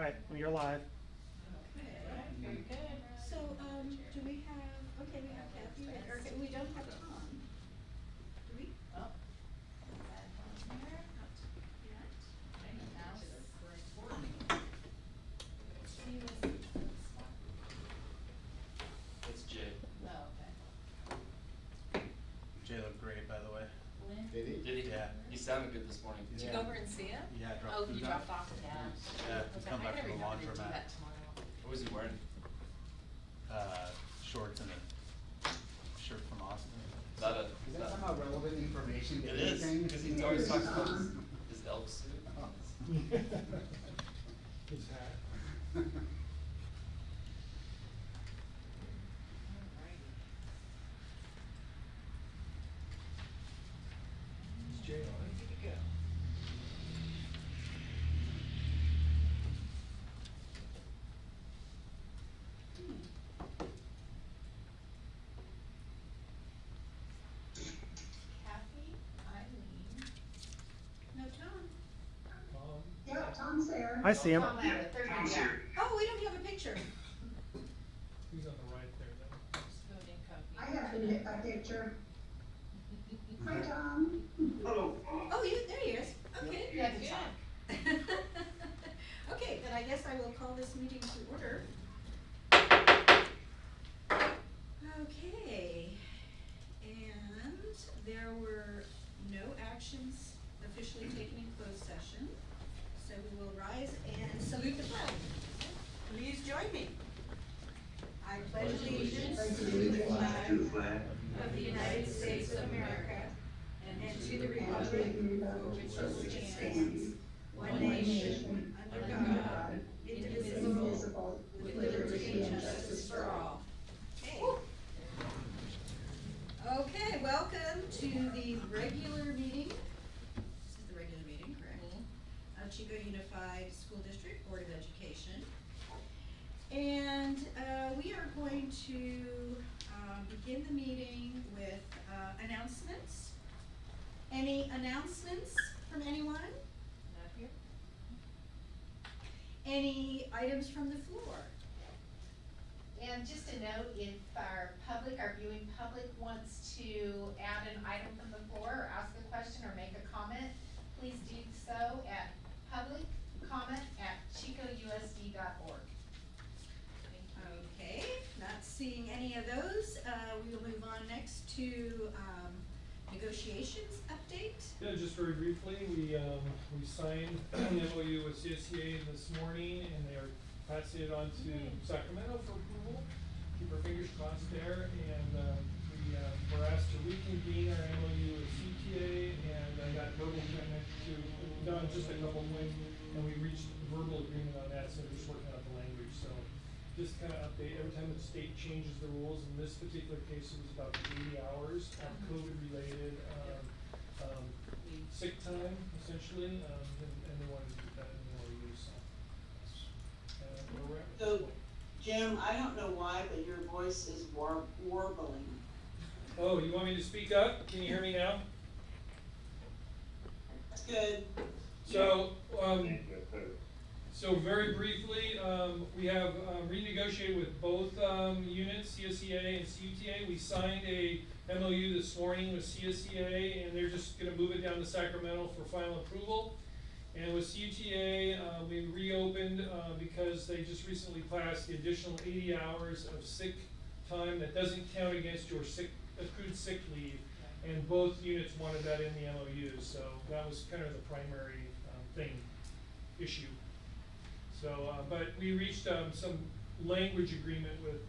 right, you're live. Okay, very good. So, do we have, okay, we have Kathy, or we don't have Tom. Do we? Oh. Not yet. She was. It's Jay. Oh, okay. Jay looked great, by the way. Lynn? Did he? Did he? Yeah. He sounded good this morning. Did you Yeah. go over and see him? Yeah, I dropped Oh, food you off. dropped off, yeah. Yeah, to Okay, come back I gotta from the remember to do laundromat. that tomorrow. What was he wearing? Shorts and a shirt from Austin. Is that a? Is that somehow relevant information to It is, anything? because he always talks about his elk suit. His hat. Is Jay on it? Ready to go. Kathy, Eileen. No, Tom. Tom? Yeah, Tom's there. I see him. Tom Abbott, there's my dad. Oh, we don't have a picture. He's on the right there then. I have a picture. Hi, Tom. Oh, there he is. Okay. Yeah, good job. Okay, then I guess I will call this meeting to order. Okay, and there were no actions officially taken in closed session, so we will rise and salute the flag. Please join me. I pledge allegiance to the flag of the United States of America and to the republic for which it stands, one nation, under God, indivisible, with liberty and justice for all. Okay, welcome to the regular meeting. This is the regular meeting, correct? Of Chico Unified School District Board of Education. And we are going to begin the meeting with announcements. Any announcements from anyone? Not here. Any items from the floor? And just a note, if our viewing public wants to add an item from the floor, or ask a question, or make a comment, please do so at publiccomment@chicousd.org. Okay, not seeing any of those, we will move on next to negotiations update. Yeah, just very briefly, we signed an MOU with CSEA this morning, and they are passing it on to Sacramento for approval. Keep our fingers crossed there, and we were asked to reconvene our MOU with CTA, and I got verbal commitment to, done just a couple of points, and we reached verbal agreement on that, so we're just working out the language, so just kind of update, every time the state changes the rules, in this particular case, it was about 80 hours of COVID-related, sick time, essentially, and they wanted to get that in the MOU, so that's where we're at. So, Jim, I don't know why, but your voice is warbling. Oh, you want me to speak up? Can you hear me now? That's good. So very briefly, we have renegotiated with both units, CSEA and CUTA. We signed a MOU this morning with CSEA, and they're just gonna move it down to Sacramento for final approval. And with CUTA, we reopened because they just recently passed the additional 80 hours of sick time that doesn't count against your accrued sick leave. And both units wanted that in the MOU, so that was kind of the primary issue. So, but we reached some language agreement with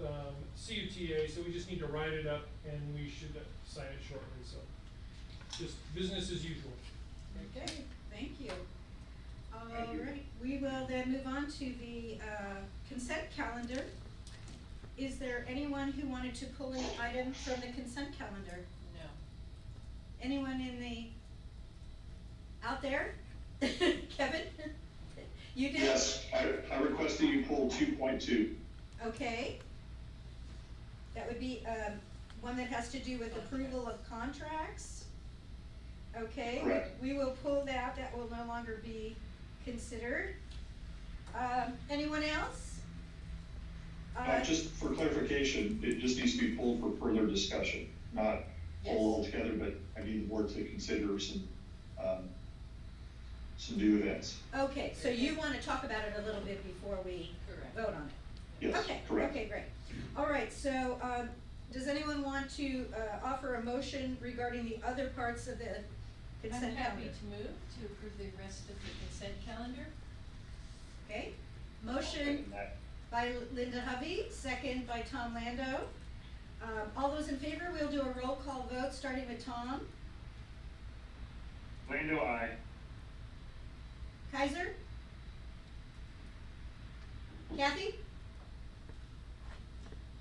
CUTA, so we just need to write it up, and we should sign it shortly, so just business as usual. Okay, thank you. All right, we will then move on to the consent calendar. Is there anyone who wanted to pull an item from the consent calendar? No. Anyone out there? Kevin? You did? Yes, I request that you pull 2.2. Okay. That would be one that has to do with approval of contracts. Okay, Correct. we will pull that will no longer be considered. Anyone else? Just for clarification, it just needs to be pulled for further discussion, not pulled altogether, but I need the board to consider some new events. Okay, so you wanna talk about it a little bit before we Correct. vote on it? Yes, Okay, correct. okay, great. All right, so, does anyone want to, offer a motion regarding the other parts of the I'm consent happy calendar? to move to approve the rest of the consent calendar. Okay, motion by Linda Hovey, second by Tom Lando. All those in favor, we'll do a roll call vote, starting with Tom. Lando, aye. Kaiser? Kathy?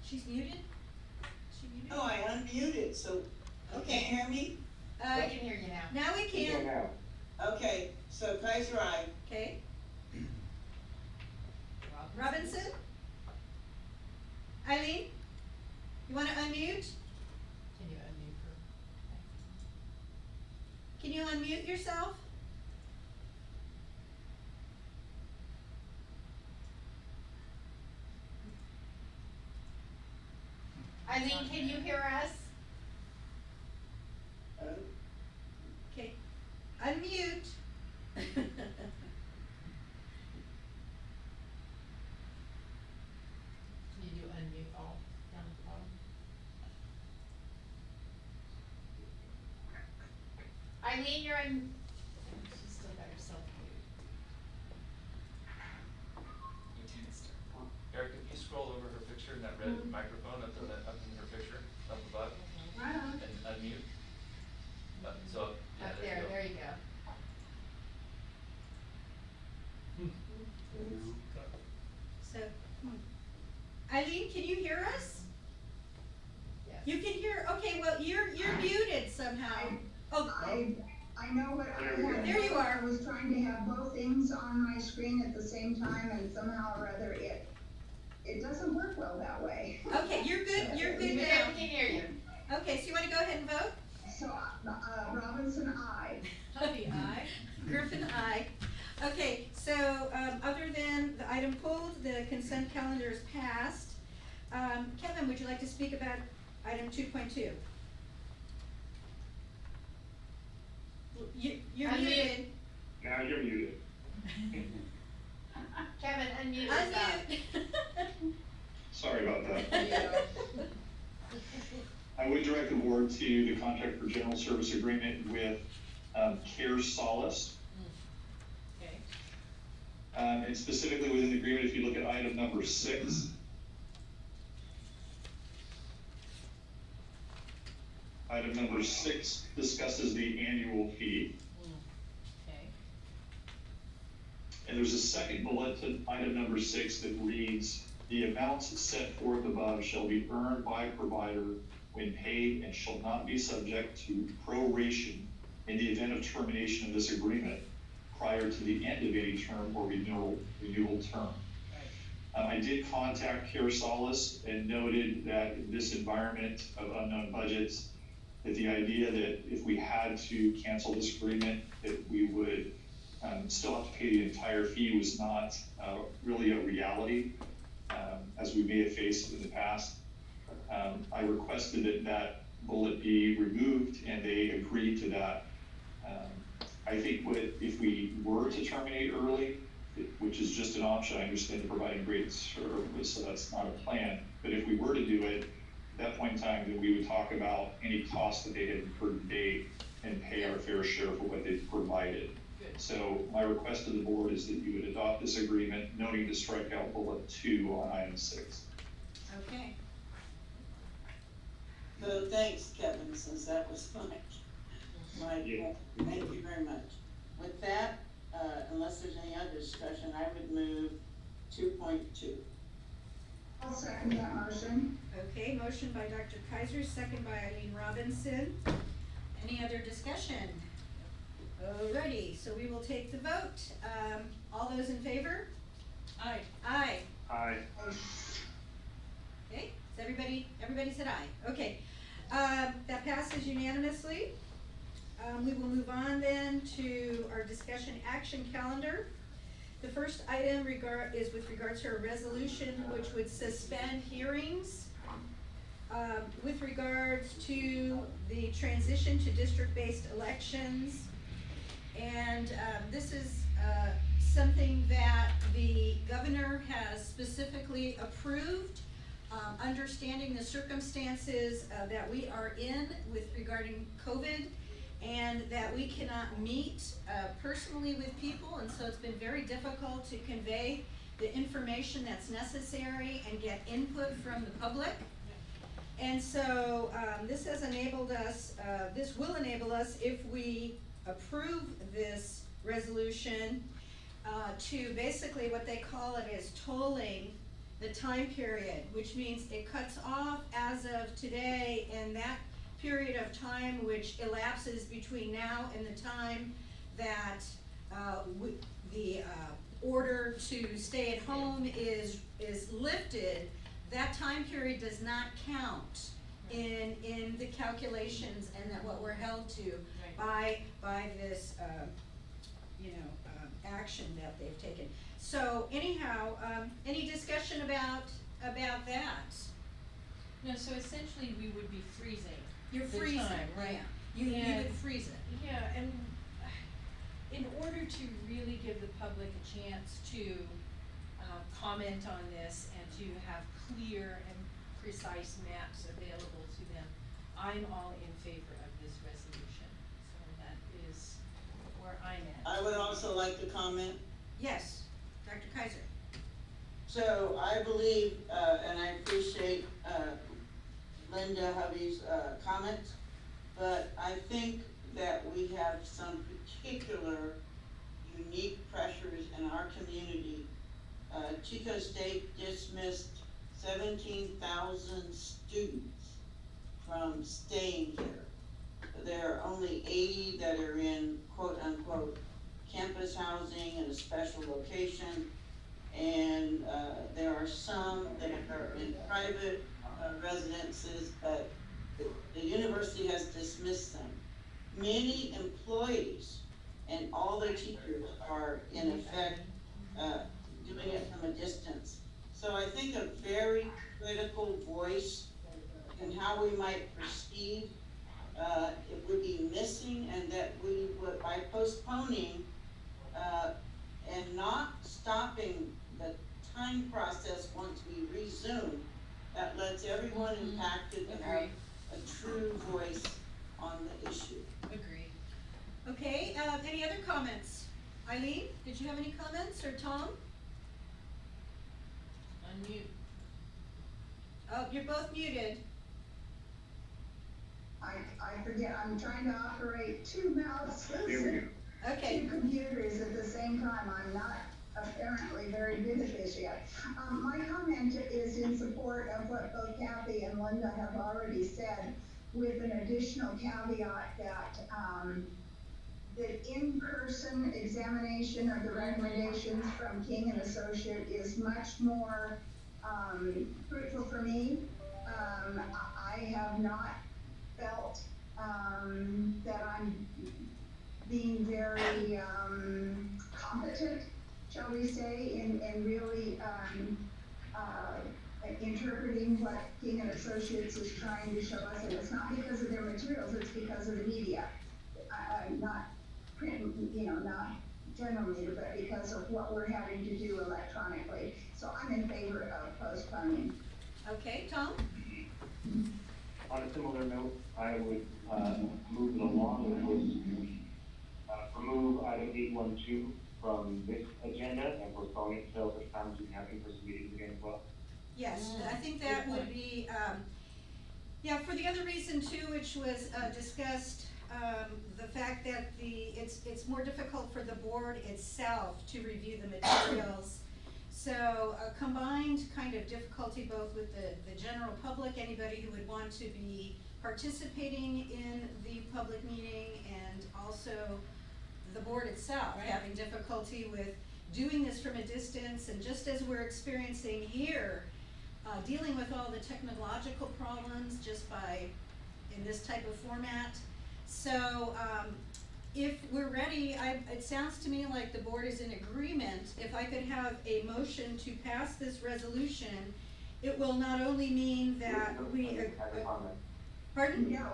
She's muted? Is she muted? No, I unmuted, so you Okay. can't hear me? I can hear you now. Now we can, Okay, so Kaiser, aye. okay. Robinson? Eileen? You wanna unmute? Can you unmute her? Can you unmute yourself? Eileen, can you hear us? Okay, unmute. Can you do unmute all down at the bottom? Eileen, you're on, She's still got herself muted. Eric, if you scroll over her picture in that red microphone up in her picture, up above, and unmute. So, yeah, up there there, you go. there you go. So, Eileen, can you hear us? Yes. You can hear, okay, well, you're muted somehow. Oh, I know what I had. There you are. I was trying to have both things on my screen at the same time, and somehow or other it doesn't work well that way. okay, you're good We now. can hear you. Okay, so you wanna go ahead and vote? So, Robinson, aye. Hovey, aye. Griffin, aye. Okay, so, other than the item pulled, the consent calendar is passed. Kevin, would you like to speak about item 2.2? You're Unmute. muted. Now you're muted. Kevin, unmute yourself. Unmute. Sorry about that. Yeah. I would direct the board to the contract for general service agreement with Care Solace. Okay. And specifically within the agreement, if you look at item number 6. Item number 6 discusses the annual fee. Okay. And there's a second bullet to item number 6 that reads, the amounts set forth above shall be earned by provider when paid and shall not be subject to proration in the event of termination of this agreement prior to the end of any term or renewal term. I did contact Care Solace and noted that in this environment of unknown budgets, that the idea that if we had to cancel this agreement, that we would still have to pay the entire fee was not really a reality, as we may have faced in the past. I requested that bullet be removed, and they agreed to that. I think if we were to terminate early, which is just an option, I understand they're providing great service, so that's not a plan. But if we were to do it, at that point in time, then we would talk about any costs that they had incurred to date and pay our fair share for what they've provided. Good. So my request to the board is that you would adopt this agreement, noting to strike out bullet 2 on item 6. Okay, So thanks, Kevin, since that was my, Yeah. thank you very much. With that, unless there's any other discussion, I would move 2.2. I'll second that motion. okay, motion by Dr. Kaiser, second by Eileen Robinson. Any other discussion? Alrighty, so we will take the vote. All those in favor? Aye. Aye. Aye. Okay, so everybody said aye, okay. That passes unanimously. We will move on then to our discussion action calendar. The first item is with regards to a resolution which would suspend hearings with regards to the transition to district-based elections. And this is something that the governor has specifically approved, understanding the circumstances that we are in with regarding COVID, and that we cannot meet personally with people, and so it's been very difficult to convey the information that's necessary and get input from the public. And so this has enabled us, this will enable us, if we approve this resolution, to basically what they call it is tolling the time period, which means it cuts off as of today, and that period of time which elapses between now and the time that the order to stay at home is lifted, that time period does not count in the calculations, and that what we're held to by this action that they've taken. So anyhow, any discussion about that? No, so essentially we would be freezing. You're the freezing, time, right? yeah. You And- would freeze it. Yeah, and in order to really give the public a chance to comment on this and to have clear and precise maps available to them, I'm all in favor of this resolution. So that is where I'm at. I would also like to comment. Yes, Dr. Kaiser. So I believe, and I appreciate, Linda Hovey's, comments, but I think that we have some particular unique pressures in our community. Chico State dismissed 17,000 students from staying here. There are only 80 that are in quote-unquote campus housing in a special location, and there are some that are in private residences, but the university has dismissed them. Many employees and all the teachers are in effect doing it from a distance. So I think a very critical voice in how we might proceed, it would be missing, and that we would, by postponing and not stopping the time process once we resume, that lets everyone impacted have Agreed. a true voice on the issue. Agreed. Okay, any other comments? Eileen, did you have any comments, or Tom? Unmute. Oh, you're both muted. I forget, I'm trying to operate two mouths. Here we go. Okay, Two computers at the same time. I'm not apparently very good at this yet. My comment is in support of what both Kathy and Linda have already said, with an additional caveat that, the in-person examination of the recommendations from King and Associate is much more, fruitful for me. I have not felt, that I'm being very, competent, shall we say, in really, interpreting what King and Associates is trying to show us, and it's not because of their materials, it's because of the media. Not print, not general media, but because of what we're having to do electronically. So I'm in favor of postponing. okay, Tom? On a similar note, I would, move it along with, remove item 812 from this agenda and postpone it till such time as we have in-person meetings again as well. Yes, I think that would be, yeah, for the other reason too, which was, discussed, the fact that it's more difficult for the board itself to review the materials. So a combined kind of difficulty both with the general public, anybody who would want to be participating in the public meeting, and also the board itself Right. having difficulty with doing this from a distance, and just as we're experiencing here, dealing with all the technological problems just by, in this type of format. So, if we're ready, it sounds to me like the board is in agreement. If I could have a motion to pass this resolution, it will not only mean that we. Have a comment. Pardon? No,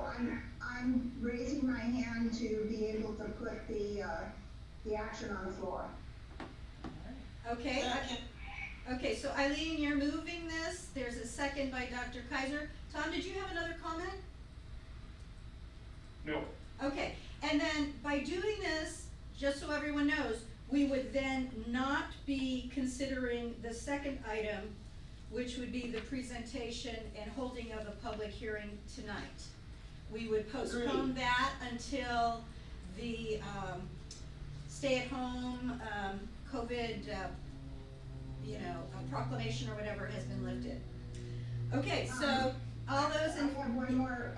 I'm raising my hand to be able to put the action on the floor. Okay, Second. okay, so Eileen, you're moving this, there's a second by Dr. Kaiser. Tom, did you have another comment? No. Okay, and then by doing this, just so everyone knows, we would then not be considering the second item, which would be the presentation and holding of a public hearing tonight. We would postpone Agreed. that until the, stay-at-home, COVID, proclamation or whatever has been lifted. Okay, so, all those in. I have one more,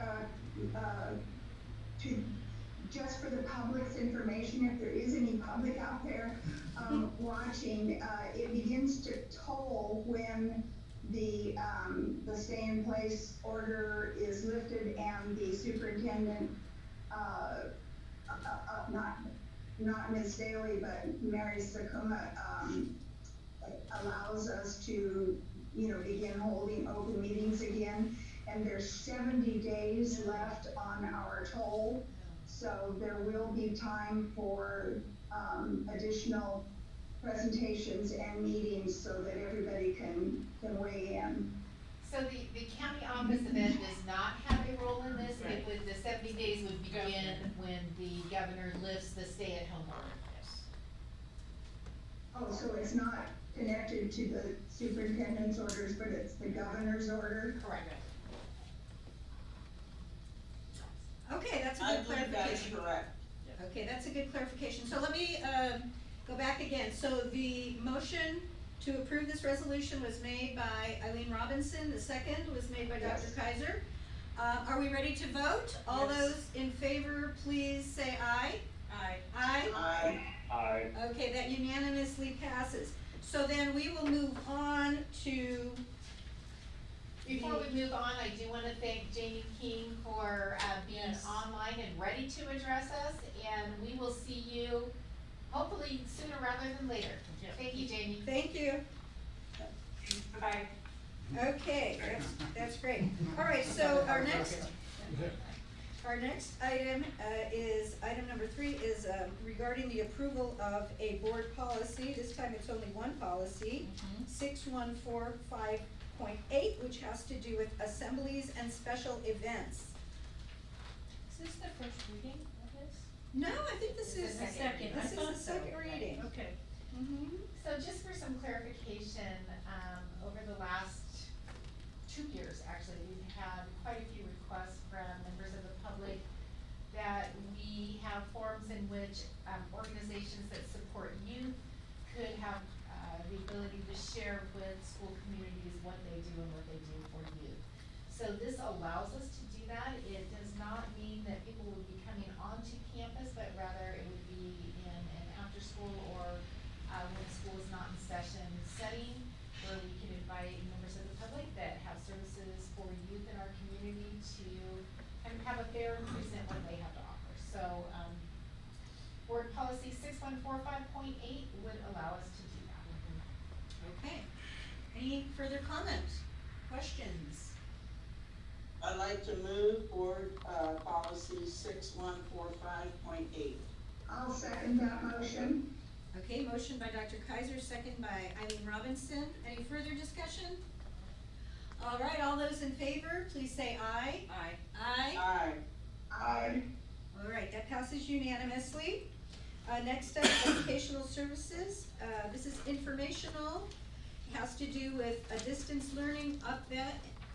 just for the public's information, if there is any public out there, watching, it begins to toll when the stay-in-place order is lifted and the superintendent, not Ms. Staley, but Mary Sakuma, allows us to, begin holding open meetings again. And there's 70 days left on our toll, so there will be time for, additional presentations and meetings so that everybody can weigh in. So the county office of ed does not have a role in this, it would, the 70 days would begin when the governor lifts the stay-at-home order. Oh, so it's not connected to the superintendent's orders, but it's the governor's order? Correct. Okay, that's a I good believe that is clarification. correct. Okay, that's a good clarification. So let me, go back again. So the motion to approve this resolution was made by Eileen Robinson. The second was made by Dr. Yes. Kaiser. Are we ready to vote? All Yes. those in favor, please say aye. Aye. Aye? Aye. Aye. Okay, that unanimously passes. So then we will move on to. Before we move on, I do wanna thank Jamie King for, being Yes. online and ready to address us, and we will see you hopefully sooner rather than later. Yeah. Thank you, Jamie. Thank you. Bye. Okay, that's great. All right, so our next item is, item number 3 is regarding the approval of a board policy. This time it's only one policy, 6145.8, which has to do with assemblies and special events. Is this the first reading of this? No, I think this is, The second. this I is the thought so. second reading. Okay. Mhm. So just for some clarification, over the last 2 years, actually, we've had quite a few requests from members of the public that we have forums in which, organizations that support youth could have, the ability to share with school communities what they do and what they do for youth. So this allows us to do that. It does not mean that people would be coming onto campus, but rather it would be in an after-school or, when school is not in session setting, where we can invite members of the public that have services for youth in our community to kind of have a fair and present what they have to offer. So, board policy 6145.8 would allow us to do that. Okay. Any further comments, questions? I'd like to move board, policy 6145.8. I'll second that motion. Okay, motion by Dr. Kaiser, second by Eileen Robinson. Any further discussion? All right, all those in favor, please say aye. Aye. Aye. Aye. Aye. All right, that passes unanimously. Next up, educational services. This is informational. It has to do with a distance learning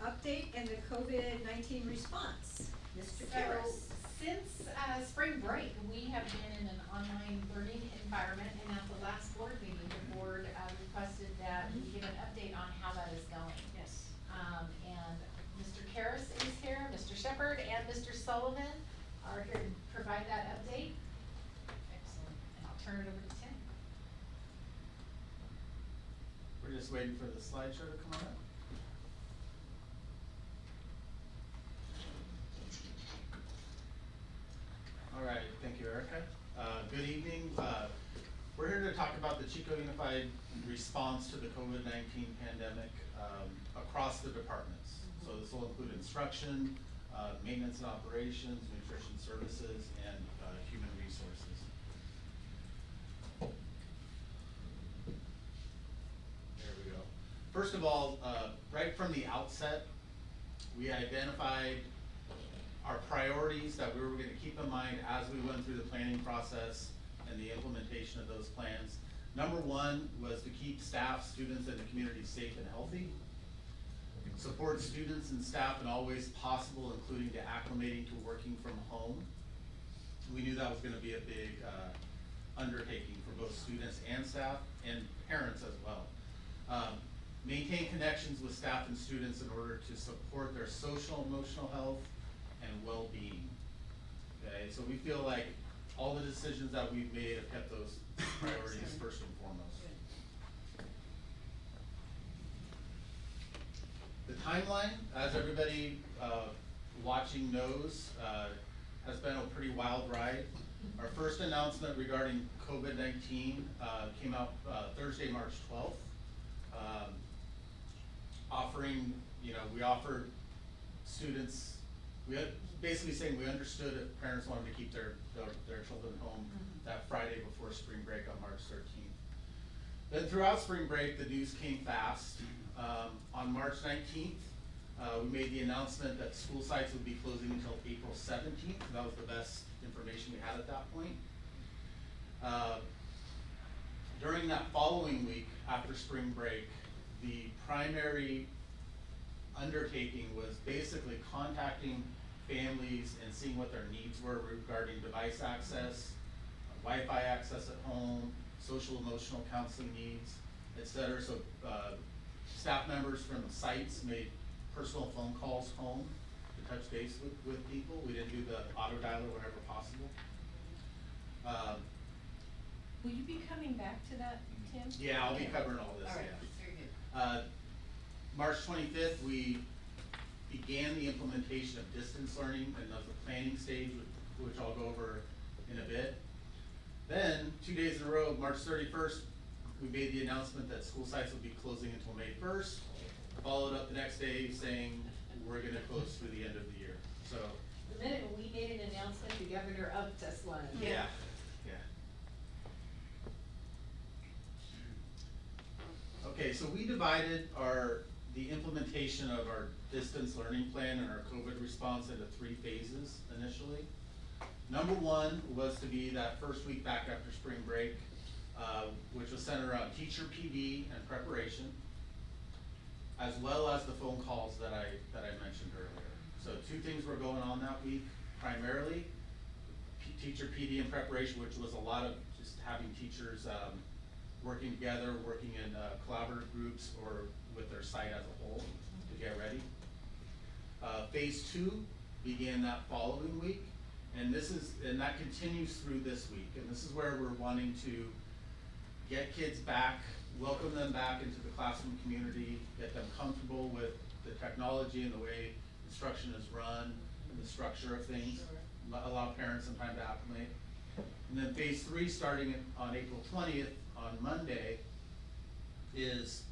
update and the COVID-19 response. Mr. Harris. So, since, spring break, we have been in an online learning environment, and at the last board meeting, the board, requested that we give an update on how that is going. Yes. And Mr. Karras is here, Mr. Shepherd, and Mr. Sullivan are here to provide that update. Excellent. And I'll turn it over to Tim. We're just waiting for the slideshow to come on. All right, thank you, Erica. Good evening. We're here to talk about the Chico Unified response to the COVID-19 pandemic across the departments. So this will include instruction, maintenance and operations, nutrition services, and human resources. There we go. First of all, right from the outset, we identified our priorities that we were going to keep in mind as we went through the planning process and the implementation of those plans. Number one was to keep staff, students, and the community safe and healthy. Support students and staff in all ways possible, including to acclimating to working from home. We knew that was going to be a big undertaking for both students and staff, and parents as well. Maintain connections with staff and students in order to support their social and emotional health and well-being. Okay, so we feel like all the decisions that we've made have kept those priorities first and foremost. The timeline, as everybody watching knows, has been a pretty wild ride. Our first announcement regarding COVID-19 came out Thursday, March 12th. Offering, we offered students, we had basically saying we understood if parents wanted to keep their children home that Friday before spring break on March 13th. Then throughout spring break, the news came fast. On March 19th, we made the announcement that school sites would be closing until April 17th. That was the best information we had at that point. During that following week after spring break, the primary undertaking was basically contacting families and seeing what their needs were regarding device access, Wi-Fi access at home, social emotional counseling needs, etc. So staff members from the sites made personal phone calls home to touch base with people. We didn't do the auto dialer whenever possible. Will you be coming back to that, Tim? Yeah, I'll be covering all this. All right, Yeah. very good. March 25th, we began the implementation of distance learning and of the planning stage, which I'll go over in a bit. Then, 2 days in a row, March 31st, we made the announcement that school sites would be closing until May 1st. Followed up the next day saying we're gonna close through the end of the year. So, The minute we made an announcement, the governor upped us one. yeah. Okay, so we divided the implementation of our distance learning plan and our COVID response into 3 phases initially. Number one was to be that first week back after spring break, which was centered around teacher PD and preparation, as well as the phone calls that I mentioned earlier. So 2 things were going on that week, primarily teacher PD and preparation, which was a lot of just having teachers working together, working in collaborative groups or with their site as a whole to get ready. Phase 2 began that following week, and that continues through this week. And this is where we're wanting to get kids back, welcome them back into the classroom community, get them comfortable with the technology and the way instruction is run, and the structure of things, allow parents some time to acclimate. And then phase 3, starting on April 20th, on Monday, is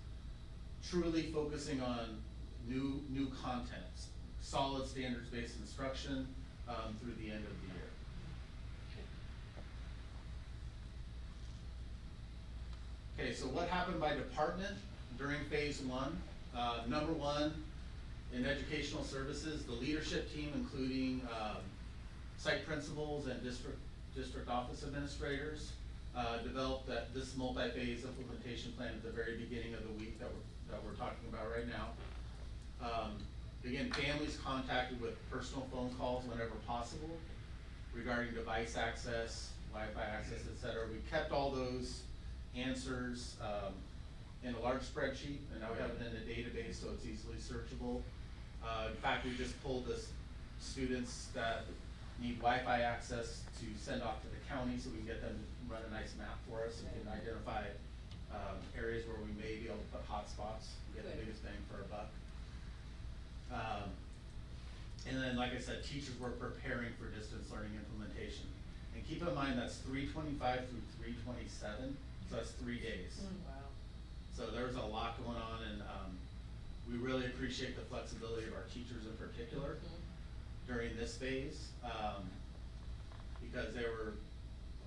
truly focusing on new content, solid standards-based instruction through the end of the year. Okay, so what happened by department during phase 1? Number 1, in educational services, the leadership team, including site principals and district office administrators, developed this multi-phase implementation plan at the very beginning of the week that we're talking about right now. Again, families contacted with personal phone calls whenever possible regarding device access, Wi-Fi access, etc. We kept all those answers in a large spreadsheet, and now we have it in a database so it's easily searchable. In fact, we just pulled the students that need Wi-Fi access to send off to the county so we can get them to run a nice map for us and can identify areas where we may be able to put hotspots and get the biggest bang for our buck. And then, like I said, teachers were preparing for distance learning implementation. And keep in mind, that's 325 through 327, so that's 3 days. Wow. So there's a lot going on, and we really appreciate the flexibility of our teachers in particular during this phase, because they were,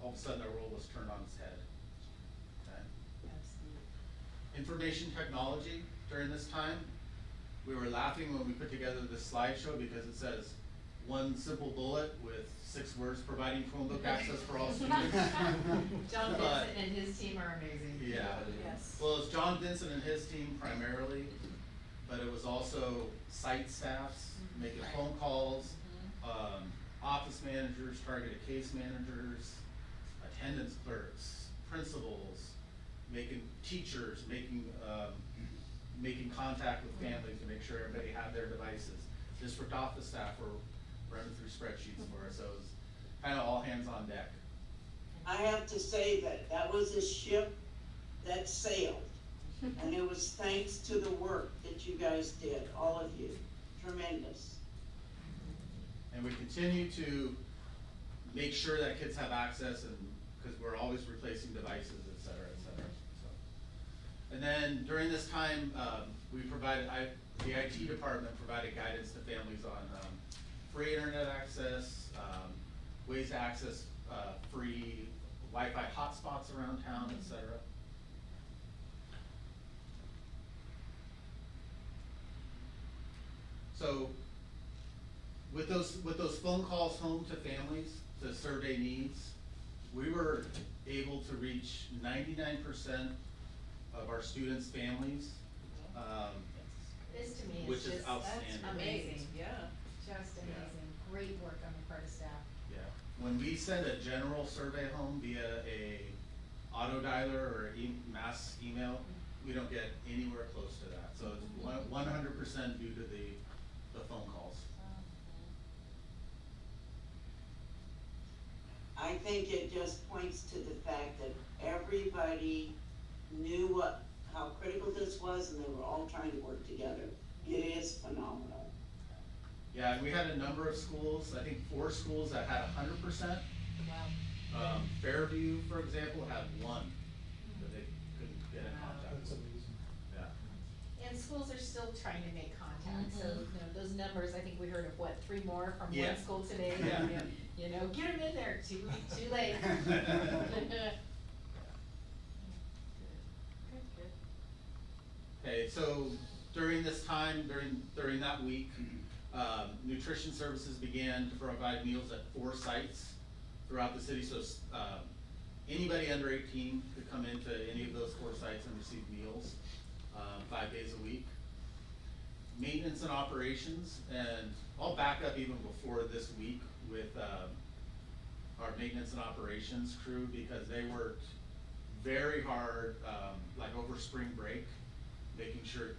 all of a sudden, their world was turned on its head. Okay? Information technology during this time, we were laughing when we put together this slideshow because it says one simple bullet with 6 words, providing Chromebook access for all students. John But- Vincent and his team are amazing. Yeah. Yes. Well, it's John Vincent and his team primarily, but it was also site staffs, making Right. phone calls, office managers, targeted case managers, attendance clerks, principals, making teachers, making contact with families to make sure everybody had their devices. District office staff were running through spreadsheets for us, so it was kind of all hands on deck. I have to say that was a ship that sailed. And it was thanks to the work that you guys did, all of you, tremendous. And we continue to make sure that kids have access, and, because we're always replacing devices, et cetera, so. And then during this time, we provided, the IT department provided guidance to families on, free internet access, ways to access, free Wi-Fi hotspots around town, et cetera. So, with those phone calls home to families to survey needs, we were able to reach 99% of our students' families, This to me which is is just, outstanding. that's amazing, Yeah. just amazing, great work on the part of staff. Yeah, when we send a general survey home via a auto dialer or mass email, we don't get anywhere close to that. So it's 100% due to the phone calls. I think it just points to the fact that everybody knew how critical this was, and they were all trying to work together. It is phenomenal. Yeah, and we had a number of schools, I think 4 schools that had 100%. Wow. Fairview, for example, had 1 that they couldn't get in contact with. Yeah. And schools are still trying to make contact, so, you know, those numbers, I think we heard of what, 3 more from Yeah. one school today? Yeah. You know, get them in there, too late. Okay, so during this time, during that week, nutrition services began to provide meals at 4 sites throughout the city. So anybody under 18 could come into any of those 4 sites and receive meals 5 days a week. Maintenance and operations, and I'll back up even before this week with our maintenance and operations crew, because they worked very hard, like over spring break, making sure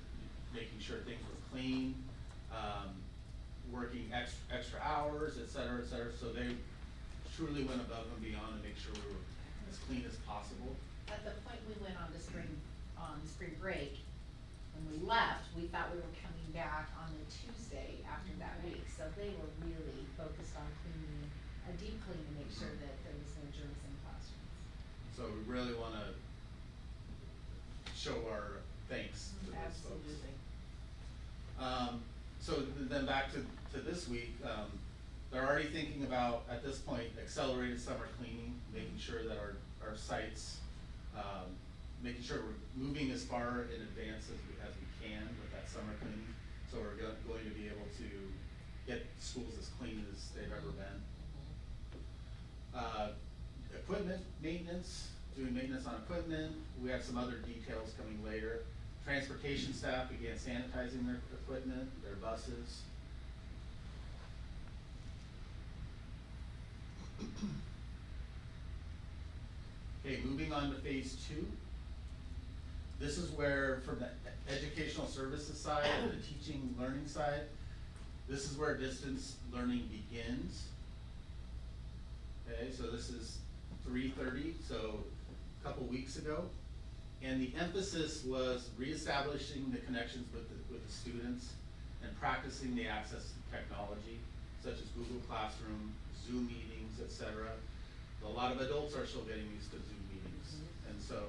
things were clean, working extra hours, et cetera, so they truly went above and beyond to make sure we were as clean as possible. At the point we went on spring break, when we left, we thought we were coming back on the Tuesday after that week, so they were really focused on cleaning, a deep clean to make sure that there was no germs in classrooms. So we really wanna show our thanks to those folks. Absolutely. So then back to this week, they're already thinking about, at this point, accelerated summer cleaning, making sure that our sites, making sure we're moving as far in advance as we can with that summer cleaning. So we're going to be able to get schools as clean as they've ever been. Equipment maintenance, doing maintenance on equipment. We have some other details coming later. Transportation staff began sanitizing their equipment, their buses. Okay, moving on to phase 2. This is where, from the educational services side and the teaching learning side, this is where distance learning begins. Okay, so this is 3:30, so a couple weeks ago. And the emphasis was reestablishing the connections with the students and practicing the access to technology, such as Google Classroom, Zoom meetings, et cetera. lot of adults are still getting used to Zoom meetings, and so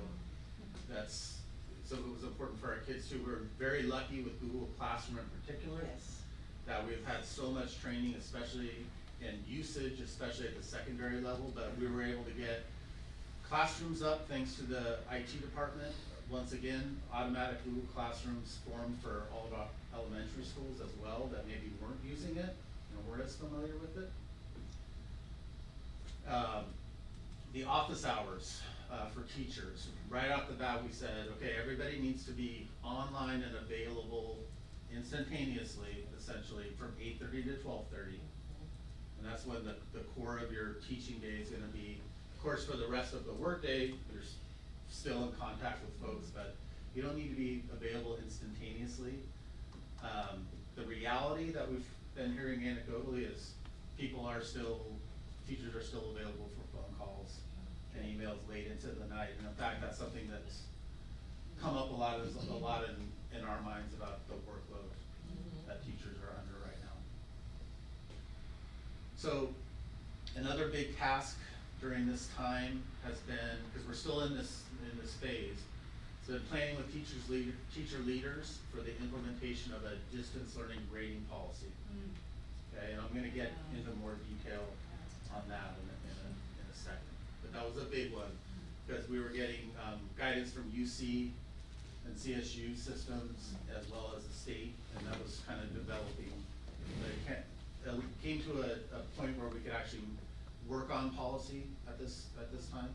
it was important for our kids too. We're very lucky with Google Classroom in particular. Yes. That we've had so much training, especially in usage, especially at the secondary level, but we were able to get classrooms up thanks to the IT department. Once again, automatic Google Classrooms formed for all of our elementary schools as well that maybe weren't using it, weren't as familiar with it. The office hours for teachers, right off the bat we said, okay, everybody needs to be online and available instantaneously, essentially from 8:30 to 12:30. And that's when the core of your teaching day is gonna be. Of course, for the rest of the workday, you're still in contact with folks, but you don't need to be available instantaneously. The reality that we've been hearing anecdotally is teachers are still available for phone calls and emails late into the night. And in fact, that's something that's come up a lot in our minds about the workload that teachers are under right now. So another big task during this time has been, because we're still in this phase, so planning with teacher leaders for the implementation of a distance learning grading policy. Okay, and I'm gonna get into more detail on that in a second. But that was a big one, because we were getting guidance from UC and CSU systems as well as the state, and that was kind of developing. But it came to a point where we could actually work on policy at this time.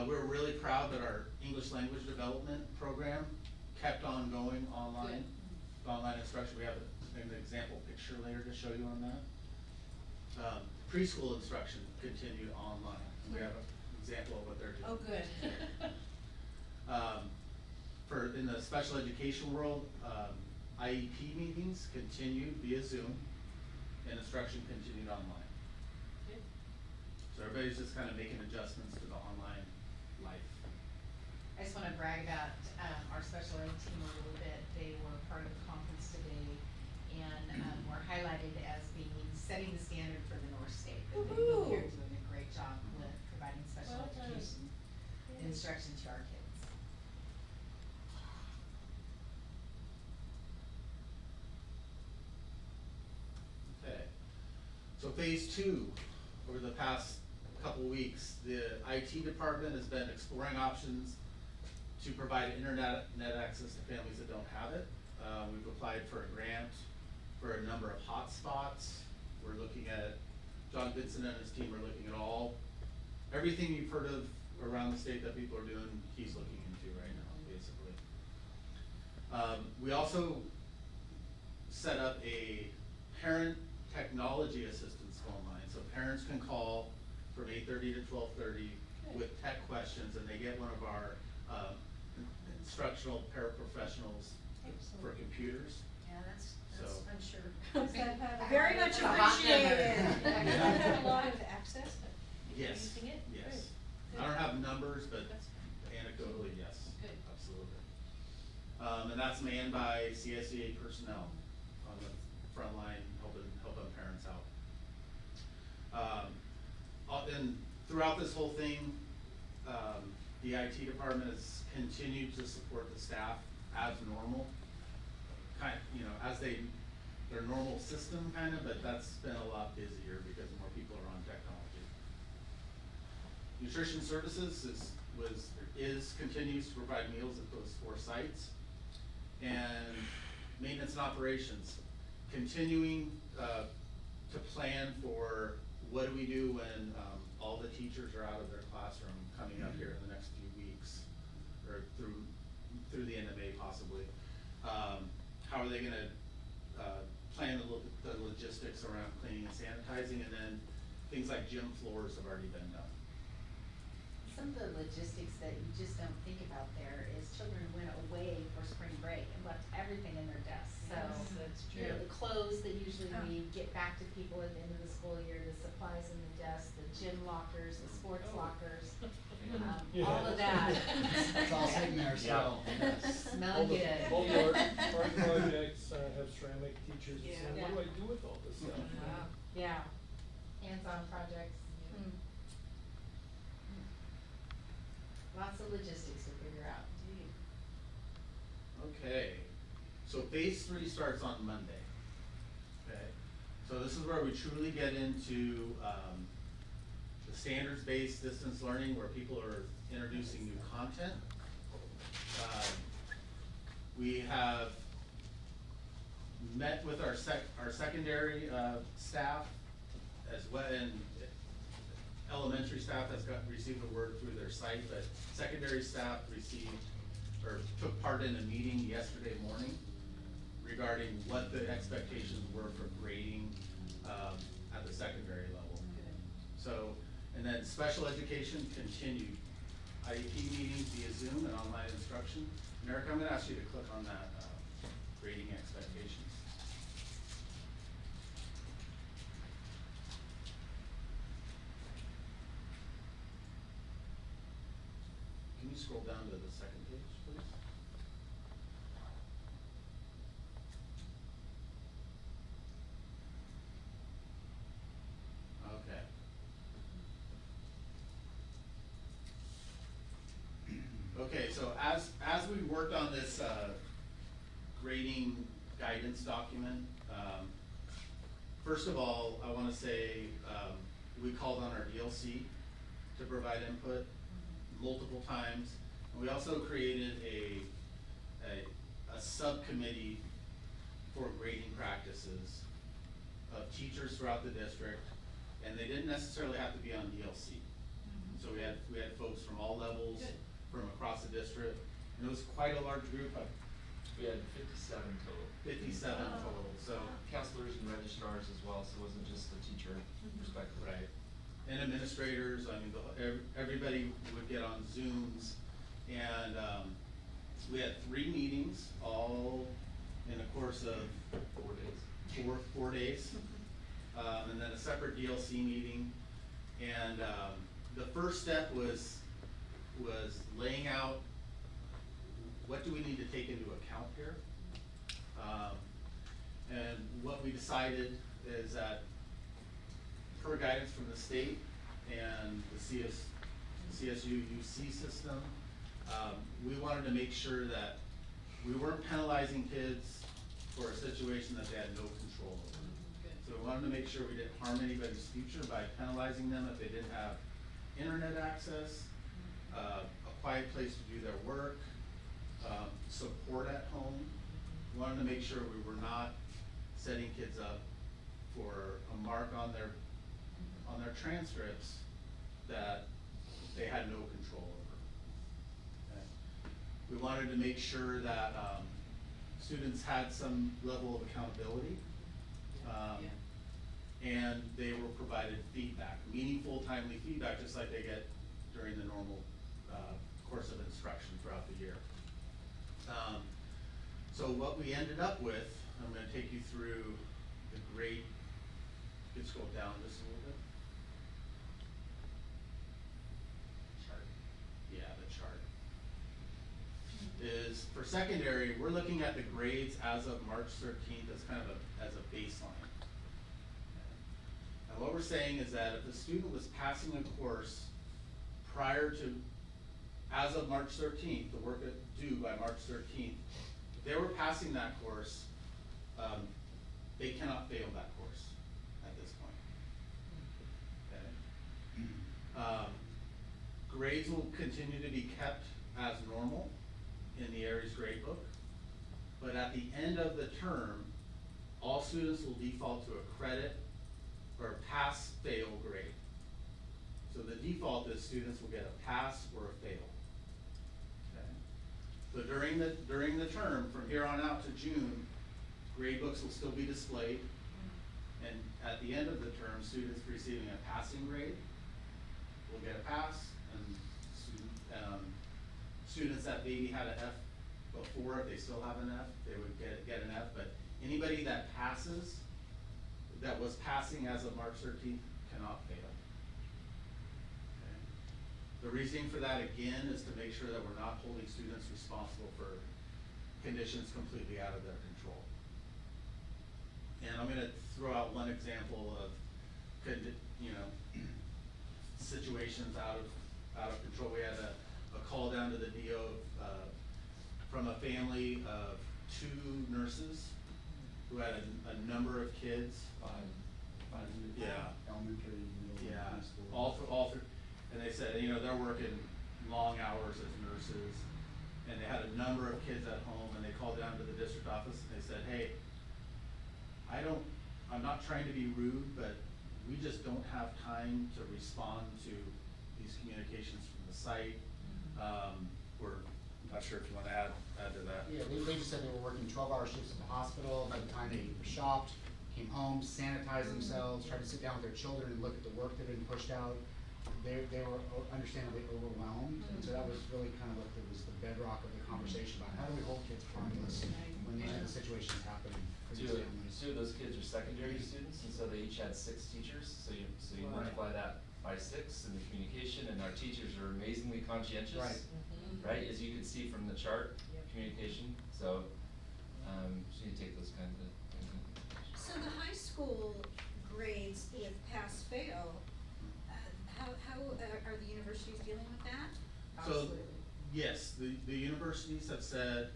We're really proud that our English language development program kept on going online. Good. Online instruction, we have an example picture later to show you on that. Preschool instruction continued online. We have an example of what they're doing. Oh, good. In the special education world, IEP meetings continued via Zoom, and instruction continued online. Good. So everybody's just kind of making adjustments to the online life. I just wanna brag about, our special ed team a little bit. They were part of the conference today and, were highlighted as being, setting the standard for the North State. They really are doing a great job with providing special Well done. education instruction to our kids. Okay, so phase two, over the past couple weeks, the IT department has been exploring options to provide internet access to families that don't have it. We've applied for a grant for a number of hotspots. We're looking at, John Vincent and his team are looking at everything you've heard of around the state that people are doing, he's looking into right now, basically. We also set up a parent technology assistance phone line, so parents can call from 8:30 to 12:30 with tech questions, and they get one of our instructional paraprofessionals for computers. Yeah, that's, So- I'm sure. Very much That's a hot appreciated. number. Have a lot of access to Yes, using it? yes. Good. I don't have numbers, but That's anecdotally, yes, Good. absolutely. And that's manned by CSEA personnel on the front line, helping parents out. And throughout this whole thing, the IT department has continued to support the staff as normal. As their normal system but that's been a lot busier because more people are on technology. Nutrition services continues to provide meals at those 4 sites. And maintenance and operations, continuing to plan for what do we do when all the teachers are out of their classroom coming up here in the next few weeks, or through the end of May possibly. How are they gonna plan the logistics around cleaning and sanitizing, and then things like gym floors have already been done. Some of the logistics that you just don't think about there is children went away for spring break and left everything in their desks, so. Yes, that's You know, true. the clothes that usually Oh. we get back to people at the end of the school year, the supplies in the desk, the gym lockers, the sports lockers, all of that. It's all sitting there still. Smell good. All the art projects have ceramic teachers, and saying, Yeah. what do I do with all this stuff? Yeah, hands-on projects. Hmm. the logistics to figure out. Okay, so phase 3 starts on Monday, okay? So this is where we truly get into, the standards-based distance learning, where people are introducing new content. We have met with our secondary, staff as well, and elementary staff has received the word through their site, but secondary staff took part in a meeting yesterday morning regarding what the expectations were for grading, at the secondary level. So, and then special education continued. IEP meetings via Zoom and online instruction. And Eric, I'm gonna ask you to click on that, grading expectations. Can you scroll down to the second page, please? Okay. Okay, so as we worked on this, grading guidance document, first of all, I wanna say, we called on our DLC to provide input multiple times. And we also created a subcommittee for grading practices of teachers throughout the district, and they didn't necessarily have to be on DLC. So we had folks from all levels, from across the district, and it was quite a large group, We had 57 total. 57 total, so. Counselors and registrars as well, so it wasn't just the teacher perspective. Right. And administrators, I mean, everybody would get on Zooms, and, we had 3 meetings, all in the course of 4 days. 4 days. And then a separate DLC meeting. And, the first step was laying out what do we need to take into account here. And what we decided is that per guidance from the state and the CSU UC system, we wanted to make sure that we weren't penalizing kids for a situation that they had no control over. So we wanted to make sure we didn't harm anybody's future by penalizing them if they didn't have internet access, a quiet place to do their work, support at home. We wanted to make sure we were not setting kids up for a mark on their transcripts that they had no control over. Okay? We wanted to make sure that students had some level of accountability, and they were provided feedback, meaningful, timely feedback, just like they get during the normal course of instruction throughout the year. So what we ended up with, I'm gonna take you through the grade. You can scroll down just a little bit. Chart. Yeah, the chart. Is for secondary, we're looking at the grades as of March 13th as kind of as a baseline. And what we're saying is that if the student was passing a course prior to, as of March 13th, the work due by March 13th, if they were passing that course, they cannot fail that course at this point. Okay? Grades will continue to be kept as normal in the Aries grade book, but at the end of the term, all students will default to a credit or a pass-fail grade. So the default is students will get a pass or a fail. Okay? So during the term, from here on out to June, grade books will still be displayed. And at the end of the term, students receiving a passing grade will get a pass, and students that maybe had an F before, if they still have an F, they would get an F, but anybody that passes, that was passing as of March 13th, cannot fail. Okay. The reasoning for that, again, is to make sure that we're not holding students responsible for conditions completely out of their control. And I'm gonna throw out one example of, situations out of control. We had a call down to the DO, from a family of 2 nurses who had a number of kids. Yeah. Elementary, middle, Yeah, high school. all through, and they said, you know, they're working long hours as nurses, and they had a number of kids at home, and they called down to the district office, and they said, hey, I'm not trying to be rude, but we just don't have time to respond to these communications from the site. We're not sure if you wanna add to that. Yeah, they just said they were working 12-hour shifts at the hospital. By the time they shopped, came home, sanitized themselves, tried to sit down with their children and look at the work that had been pushed out. They were understandably overwhelmed, and so that was really kind of what was the bedrock of the conversation about how do we hold kids harmless when these are the situations happening for these families. Two of those kids are secondary students, and so they each had 6 teachers, so you multiply that by 6 in the communication, and our teachers are amazingly conscientious. Right. Right, as you can see from the chart, communication, so, you take those kinds of things into consideration. So the high school grades with pass-fail, how are the universities dealing with that? So, yes, the universities have said,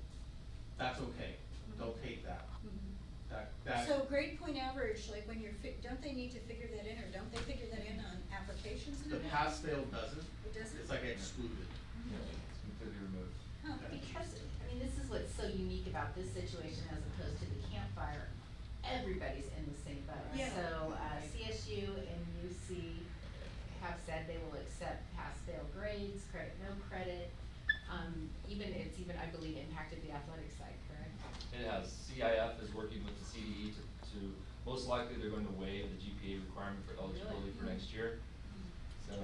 that's okay, they'll take that. That. So grade point average, like when you're, don't they need to figure that in, or don't they figure that in on applications and The everything? pass-fail doesn't. It doesn't? It's like excluded. It's completely removed. Huh. Because, I mean, this is what's so unique about this situation as opposed to the campfire. Everybody's in the same boat. Yeah. So, CSU and UC have said they will accept pass-fail grades, credit, no credit. It's even, I believe, impacted the athletic side, correct? It has, CIF is working with the CDE to, most likely they're going to waive the GPA requirement for eligibility for next year. So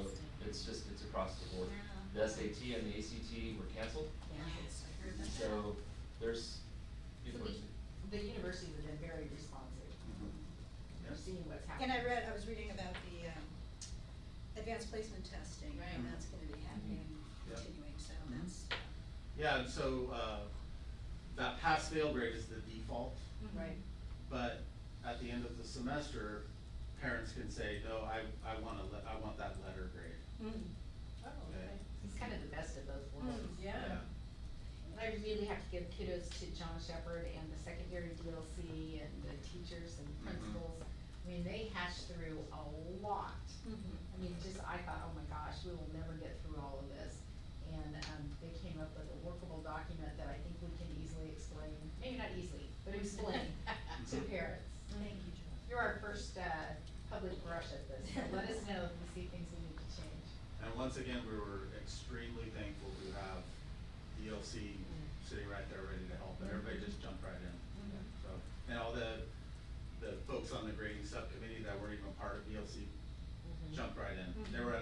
it's across the board. Yeah. The SAT and the ACT were canceled, Yes, I heard that. so there's So people. the universities have been very responsive. They're seeing what's And happening. I was reading about the, advanced placement testing, Right. and that's gonna be happening, Yep. continuing, so that's. Yeah, and so, that pass-fail grade is the default, Right. but at the end of the semester, parents can say, no, I want that letter grade. Oh, okay. It's kind of the best of both worlds. Yeah. And I really have to give kudos to John Shepherd and the secondary DLC and the teachers and principals. I mean, they hashed through a lot. I mean, I thought, oh my gosh, we will never get through all of this. And, they came up with a workable document that I think we can easily explain, maybe not easily, but explain to parents. Thank you, Joy. You're our first, public brush at this, so let us know if you see things we need to change. And once again, we were extremely thankful to have DLC sitting right there ready to help, and everybody just jumped right in. So, and all the folks on the grading subcommittee that weren't even part of DLC jumped right in. They were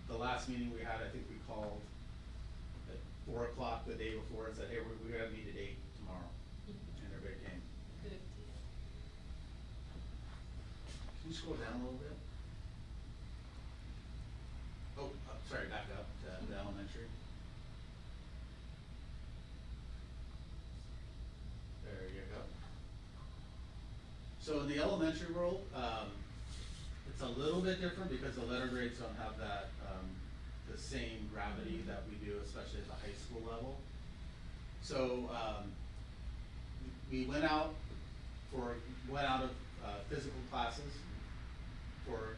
the last meeting we had, I think we called at 4 o'clock the day before and said, hey, we gotta meet at 8 tomorrow, and everybody came. Good. Can you scroll down a little bit? Oh, sorry, back up to the elementary. There you go. So in the elementary world, it's a little bit different because the letter grades don't have that, the same gravity that we do, especially at the high school level. So, we went out of physical classes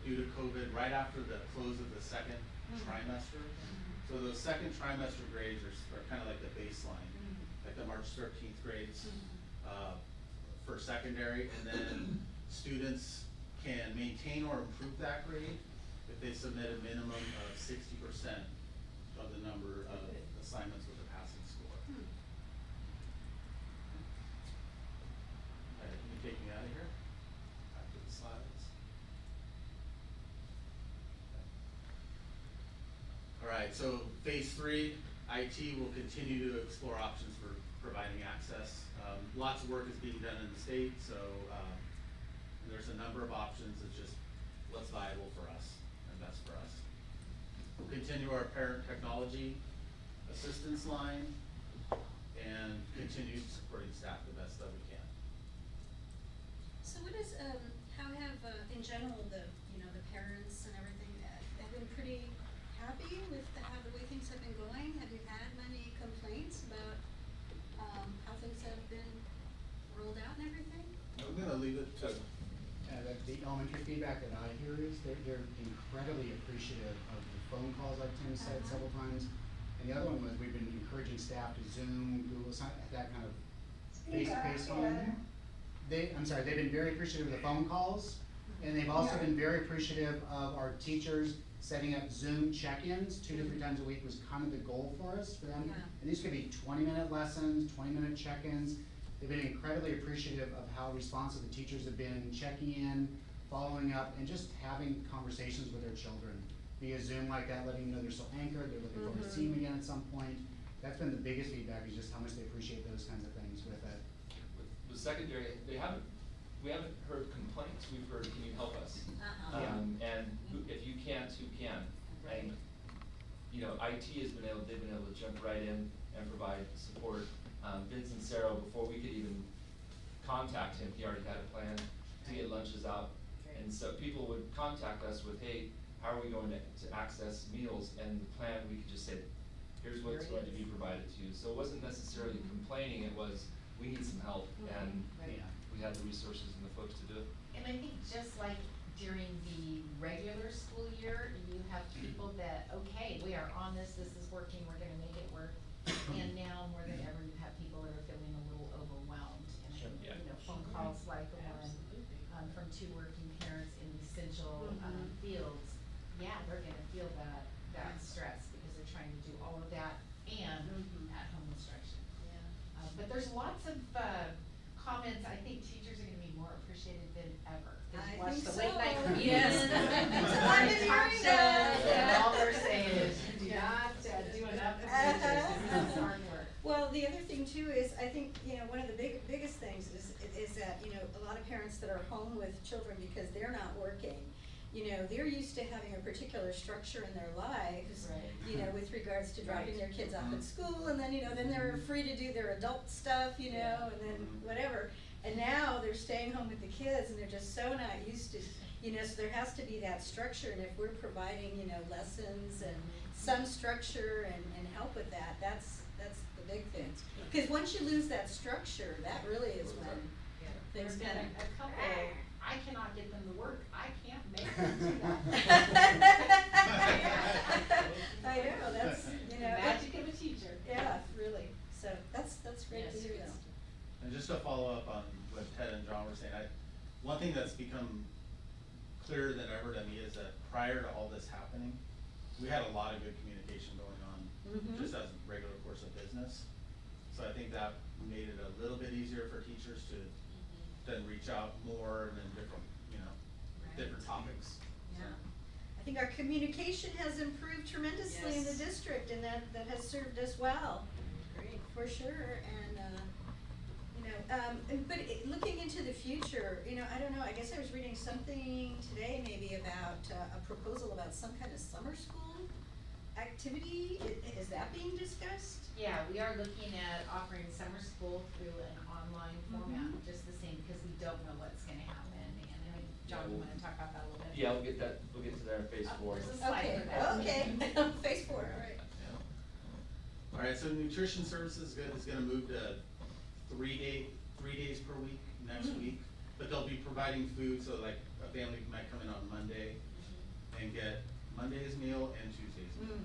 due to COVID right after the close of the second trimester. So those second trimester grades are kind of like the baseline, like the March 13th grades, for secondary, and then students can maintain or improve that grade if they submit a minimum of 60% of the number of assignments with a passing score. Alright, can you take me out of here? Back to the slides. Alright, so phase 3, IT will continue to explore options for providing access. Lots of work is being done in the state, so there's a number of options. It's just what's viable for us and best for us. We'll continue our parent technology assistance line and continue supporting staff the best that we can. So what is, how have, in general, the parents and everything, have been pretty happy with how the way things have been going feedback that I hear is they're incredibly appreciative of the phone calls, like Tim said several times. And the other one was we've been encouraging staff to Zoom, Google, that kind of face-to-face phone. They've been very appreciative of the phone calls, and they've also been very appreciative of our teachers setting up Zoom check-ins 2 to 3 times a week was kind of the goal for us, for them. Yeah. And these could be 20-minute lessons, 20-minute check-ins. They've been incredibly appreciative of how responsive the teachers have been, checking in, following up, and just having conversations with their children via Zoom like that, letting them know they're still anchored, they're looking forward to seeing them again at some point. That's been the biggest feedback, is just how much they appreciate those kinds of things with it. With secondary, we haven't heard complaints, we've heard, can you help us? And if you can't, who can? And, you know, IT they've been able to jump right in and provide support. Vince and Sarah, before we could even contact him, he already had a plan to get lunches out. And so people would contact us with, hey, how are we going to access meals? And the plan, we could just say, here's what's going to be provided to you. So it wasn't necessarily complaining, it was, we need some help, and we had the resources and the folks to do it. And I think just like during the regular school year, you have people that, okay, we are on this is working, we're gonna make it work. And now more than ever, you have people that are feeling a little overwhelmed. And I think, you know, phone calls like the one, from 2 working parents in essential, fields, yeah, they're gonna feel that stress because they're trying to do all of that and at-home instruction. But there's lots of, comments, I think teachers are gonna be more appreciated than ever. I Watch think the so. late night commute. Yes. I've been hearing that. And all they're saying is, do not do enough for teachers, this is hard work. Well, the other thing too is, I think, you know, one of the biggest things is that, you know, a lot of parents that are home with children because they're not working, you know, they're used to having a particular structure in their lives, you know, with regards to dropping their kids off at school, and then, you know, then they're free to do their adult stuff, you know, and then whatever. And now they're staying home with the kids, and they're just so not used to, you know, so there has to be that structure, and if we're providing, you know, lessons and some structure and help with that, that's the big thing. Because once you lose that structure, that really is when There's things been kind a couple, I cannot get them to work, I can't make them do that. I know, that's, you know. Magic of a teacher. Yeah, really, so that's great to hear though. And just to follow up on what Ted and John were saying, one thing that's become clearer than ever to me is that prior to all this happening, we had a lot of good communication going on, just as a regular course of business. So I think that made it a little bit easier for teachers to then reach out more and then different, you know, different topics. Yeah. I think our communication has improved tremendously in the district, and that has served us well. Great. For sure, and, you know, but looking into the future, you know, I don't know, I guess I was reading something today maybe about a proposal about some kind of summer school activity. Is that being discussed? Yeah, we are looking at offering summer school through an online format, just the same, because we don't know what's gonna happen, and I think, John, you wanna talk about that a little bit? Yeah, we'll get to that in phase 4. There's a slide Okay, for that. okay, phase 4, all right. All right, so nutrition services is gonna move to 3 days per week next week, but they'll be providing food, so like a family might come in on Monday and get Monday's meal and Tuesday's meal.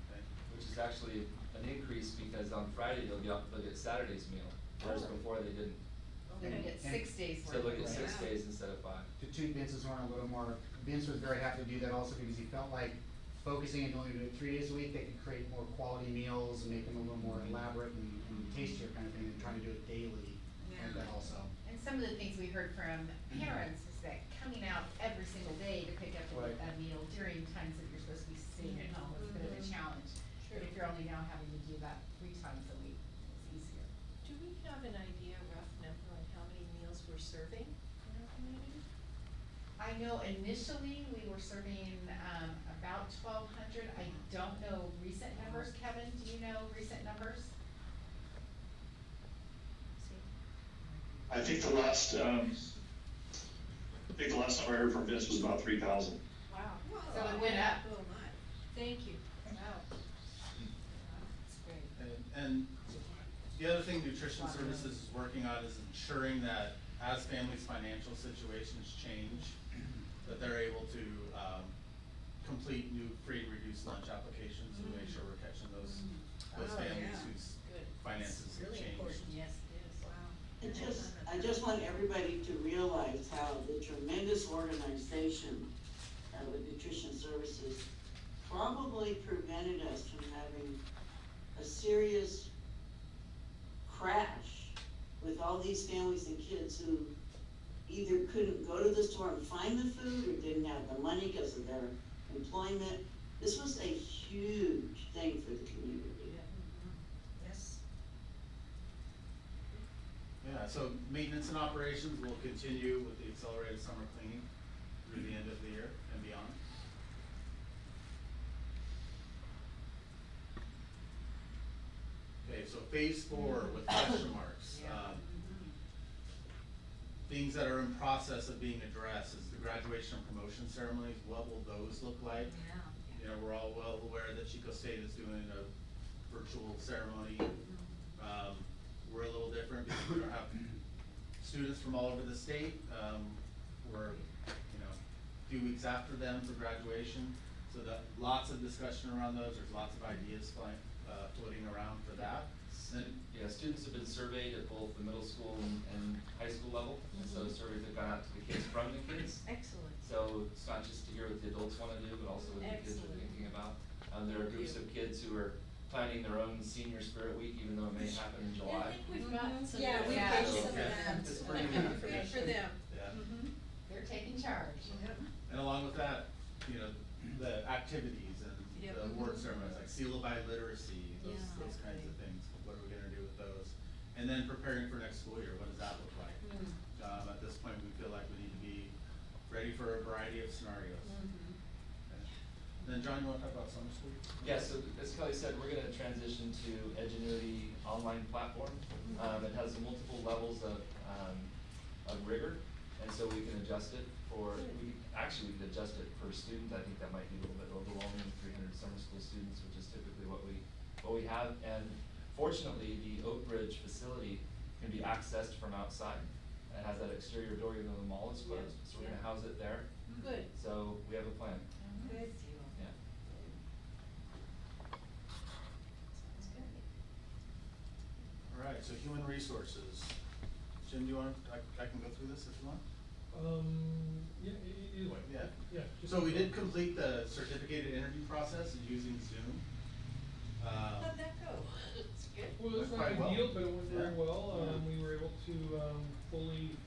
Okay? Which is actually an increase because on Friday they'll get Saturday's meal, whereas before they didn't. They're gonna get 6 days So worth. they'll get 6 days instead of 5. To toot Vince's horn a little more, Vince was very happy to do that also because he felt like focusing and only doing it 3 days a week, they could create more quality meals and make them a little more elaborate and tastier kind of thing than trying to do it daily. And that also. And some of the things we heard from parents is that coming out every single day to pick up Right. a meal during times that you're supposed to be sitting at home is a bit of a challenge. But if you're only now having to do that 3 times a week, it's easier. Do we have an idea, rough number on how many meals we're serving in our community? I know initially we were serving, about 1,200. I don't know recent numbers. Kevin, do you know recent numbers? I think the last number I heard from Vince was about 3,000. Wow. So it went up. Oh, my. Thank you. Wow. That's great. And the other thing nutrition services is working on is ensuring that as families' financial situations change, that they're able to, complete new free and reduced lunch applications to make sure we're catching those Oh, families yeah. whose Good. finances have Really changed. important. Yes, it is. Wow. I just want everybody to realize how the tremendous organization with nutrition services probably prevented us from having a serious crash with all these families and kids who either couldn't go to the store and find the food or didn't have the money because of their employment. This was a huge thing for the community. Yes. Yeah, so maintenance and operations will continue with the accelerated summer cleaning through the end of the year and beyond. Okay, so phase 4 with question marks. Things that are in process of being addressed is the graduation and promotion ceremonies. What will those look like? Yeah. You know, we're all well aware that Chico State is doing a virtual ceremony. We're a little different because we don't have students from all over the state. We're, you know, a few weeks after them for graduation. So that, lots of discussion around those. There's lots of ideas floating around for that. And Yeah, students have been surveyed at both the middle school and high school level, and so surveys have gone out to the kids from the kids. Excellent. So it's not just to hear what the adults wanna do, but also what the kids are Excellent. thinking about. There are groups of kids who are planning their own senior spirit week, even though it may happen in I July. think we've got some. Yeah, we've good got some of Okay. that. It's pretty Good good. for them. yeah. They're taking charge. And along with that, you know, the activities and Yep. the award ceremonies, like seal by literacy, those, Yeah. those kinds of things. What are we gonna do with those? And then preparing for next school year, what does that look like? At this point, we feel like we need to be ready for a variety of scenarios. Okay. And then John, you wanna talk about summer school? Yeah, so as Kelly said, we're gonna transition to Edgenuity online platform. It has multiple levels of rigor, and so we can adjust it we can adjust it per student. I think that might be a little bit overwhelming, 300 summer school students, which is typically what we have. And fortunately, the Oak Ridge facility can be accessed from outside. It has that exterior door, even though the mall is closed, so we're gonna house it there. Good. So we have a plan, Good. yeah. Sounds good. All right, so human resources. Jim, do you want, I can go through this if you want? Yeah, either way. Yeah. Yeah. just- So we did complete the certificated interview process using Zoom. How'd that go? It's good. Well, it's Went not quite well. ideal, but it went very Yeah. well. Yeah. We were able to, fully,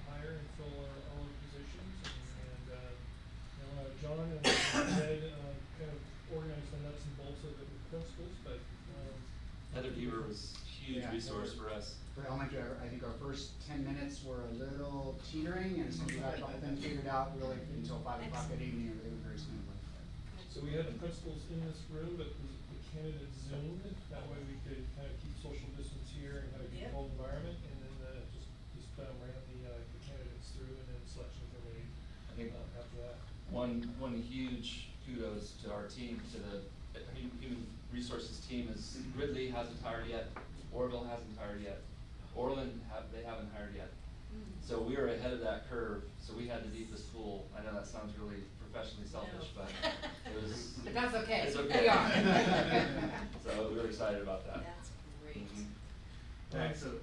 hire and fill all our positions and, you know, John and Ed, kind of organized the nuts and bolts of it with principals, but, Heather Deaver was a huge Yeah, resource Heather. for us. For elementary, I think our first 10 minutes were a little teetering, and so we got a couple things figured out really until 5 o'clock that evening, everything went very smoothly. so we had the principals in this room, but the candidates Zoomed, that way we could kind of keep social distance here and have a Yep. controlled environment, and then, just ran the candidates through and then selection committee, I think after that. one huge kudos to our team, to the human resources team is Ridley hasn't hired yet, Orville hasn't hired yet, Orland they haven't hired yet. So we were ahead of that curve, so we had the deepest pool. I know that sounds really professionally selfish, No. but it was. But that's okay. It's okay. We are. So we were excited about that. That's great. All right, so,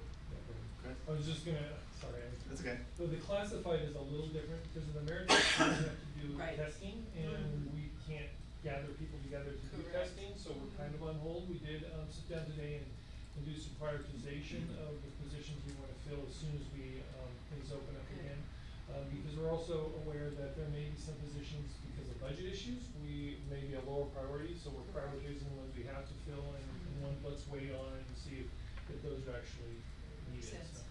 I was just gonna, sorry, that's okay. so the classified is a little different, because in the merit system, we have to do Right. testing, and we can't gather people together to do Correct. testing, so we're kind of on hold. We did, sit down today and do some prioritization of the positions we wanna fill as soon as things open up Good. again. Because we're also aware that there may be some positions, because of budget issues, we may be a lower priority, so we're prioritizing the ones we have to fill, and ones let's wait on and see if those are actually Makes needed, sense. so.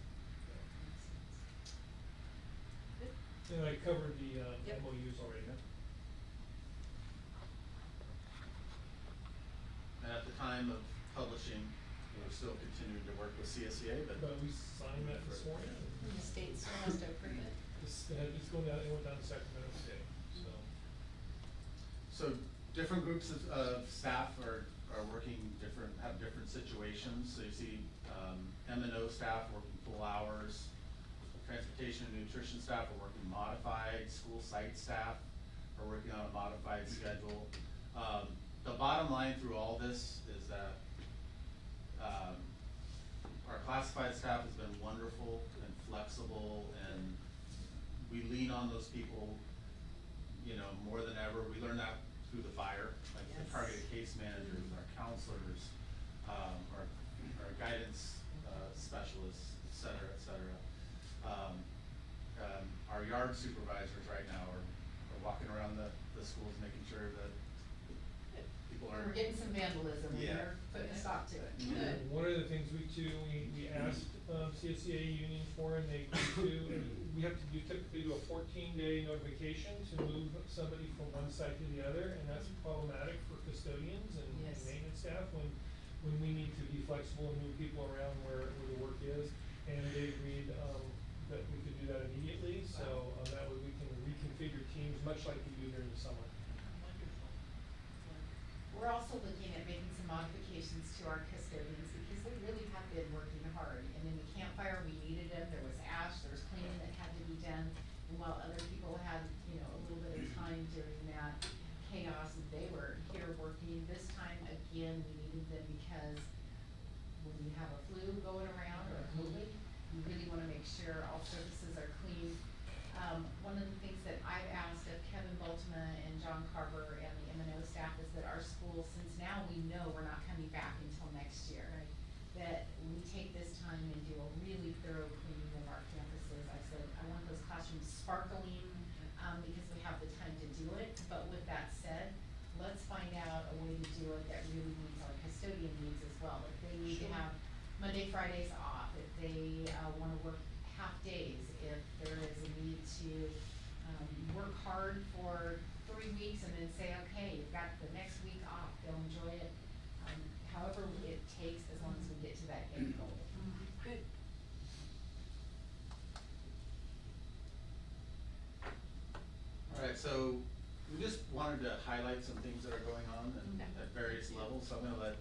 Good. And I covered the, Yep. MOUs already. And at the time of publishing, we're still continuing to work with CSEA, but. But we signed that this morning. The state still has to approve it. It's going down, it went down to Sacramento today, so. So different groups of staff are working have different situations. So you see, M&O staff working full hours, transportation and nutrition staff are working modified, school site staff are working on a modified schedule. The bottom line through all this is that, our classified staff has been wonderful and flexible, and we lean on those people, you know, more than ever. We learned that through the fire, like the Yes. targeted case managers, our counselors, our guidance, specialists, et cetera, et cetera. Our yard supervisors right now are walking around the schools, making sure that people We're aren't. getting some vandalism, and Yeah. they're putting a stop to it. Good. One of the things we asked, CSEA unions for, and they agreed to, and we have to typically do a 14-day notification to move somebody from one site to the other, and that's problematic for custodians and Yes. maintenance staff when we need to be flexible and move people around where the work is. And they agreed, that we could do that immediately, so, that way we can reconfigure teams, much like we do during the summer. We're also looking at making some modifications to our custodians, because they really have been working hard. And in the campfire, we needed them, there was ash, there was cleaning that had to be done. And while other people had, you know, a little bit of time during that chaos, they were here working. This time, again, we needed them because when you have a flu going around or a COVID, you really wanna make sure all surfaces are clean. One of the things that I've asked of Kevin Bultma and John Carver and the M&O staff is that our school, since now we know we're not coming back until next year, that we take this time and do a really thorough cleaning of our campuses. I said, I want those classrooms sparkling, because we have the time to do it. But with that said, let's find out a way to do it that really meets our custodian needs as well. If they need to have Monday, Fridays off, if they, wanna work half days, if there is a need to, work hard for 3 weeks and then say, okay, you've got the next week off, they'll enjoy it. However it takes, as long as we get to that end goal. Good. Alright, so we just wanted to highlight some things that are going on Okay. at various levels, so I'm gonna let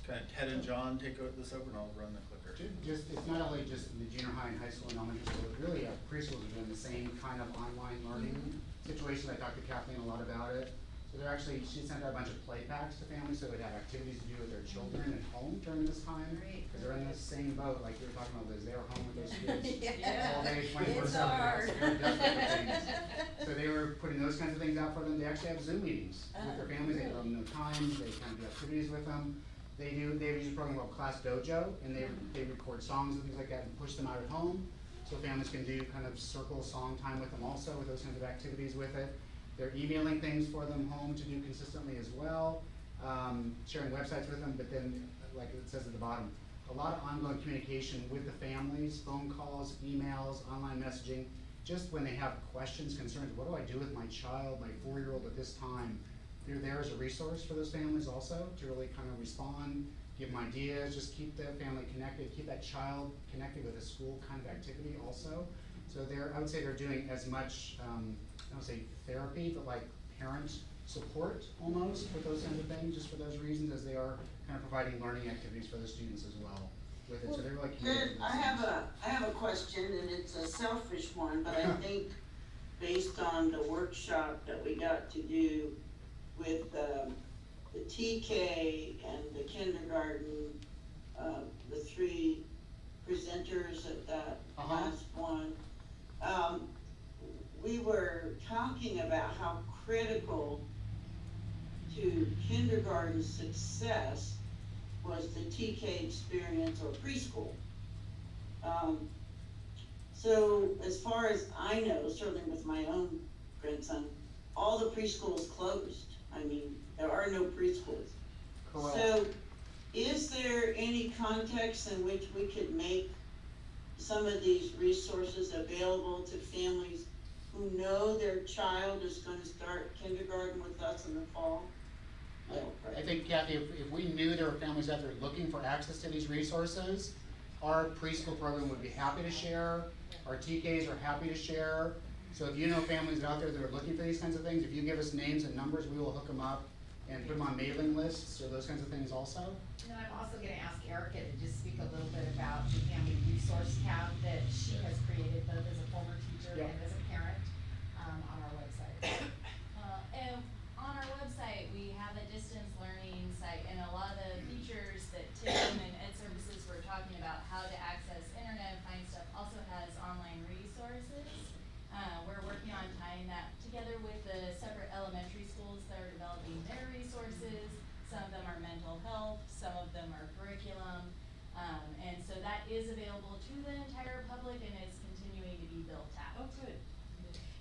kind of Ted and John take this over, and I'll run the clicker. Just, it's not only just in the junior high and high school and elementary school, but really preschools are doing the same kind of online learning situation. I talked to Kathleen a lot about it. So they're actually, she sent out a bunch of play packs to families so they'd have activities to do with their children at home during this time. Great. Cause they're in the same boat, like you were talking about, Liz, they were home with those kids Yeah. all day, It's 24/7. hard. They're desperate for things. So they were putting those kinds of things out for them. They actually have Zoom meetings with their families. They let them know times, they kind of do activities with them. They use a program called Class Dojo, and they record songs and things like that and push them out at home. So families can do kind of circle song time with them also, with those kinds of activities with it. They're emailing things for them home to do consistently as well, sharing websites with them, but then, like it says at the bottom, a lot of ongoing communication with the families, phone calls, emails, online messaging, just when they have questions, concerns, what do I do with my child, my 4-year-old at this time? They're there as a resource for those families also, to really kind of respond, give them ideas, just keep the family connected, keep that child connected with a school kind of activity also. So I would say they're doing as much, I don't say therapy, but like parent support almost with those kinds of things, just for those reasons, as they are kind of providing learning activities for the students as well with it, so they're like. Ted, I have a question, and it's a selfish one, but I think based on the workshop that we got to do with, the TK and the kindergarten, the 3 presenters at that last one, we were talking about how critical to kindergarten success was the TK experience or preschool. So as far as I know, certainly with my own grandson, all the preschools closed. I mean, there are no preschools. Correct. So is there any context in which we could make some of these resources available to families who know their child is gonna start kindergarten with us in the fall? I think, Kathy, if we knew there were families out there looking for access to these resources, our preschool program would be happy to share, our TKs are happy to share. So if you know families out there that are looking for these kinds of things, if you give us names and numbers, we will hook them up. and put them on mailing lists or those kinds of things also. And then I'm also gonna ask Erica to just speak a little bit about the family resource tab that she has created, both as a former teacher Yep. and as a parent, on our website. And on our website, we have a distance learning site, and a lot of the features that Tim and Ed Services were talking about, how to access internet and find stuff, also has online resources. We're working on tying that together with the separate elementary schools that are developing their resources. Some of them are mental health, some of them are curriculum. And so that is available to the entire public and is continuing to be built out. Oh, good.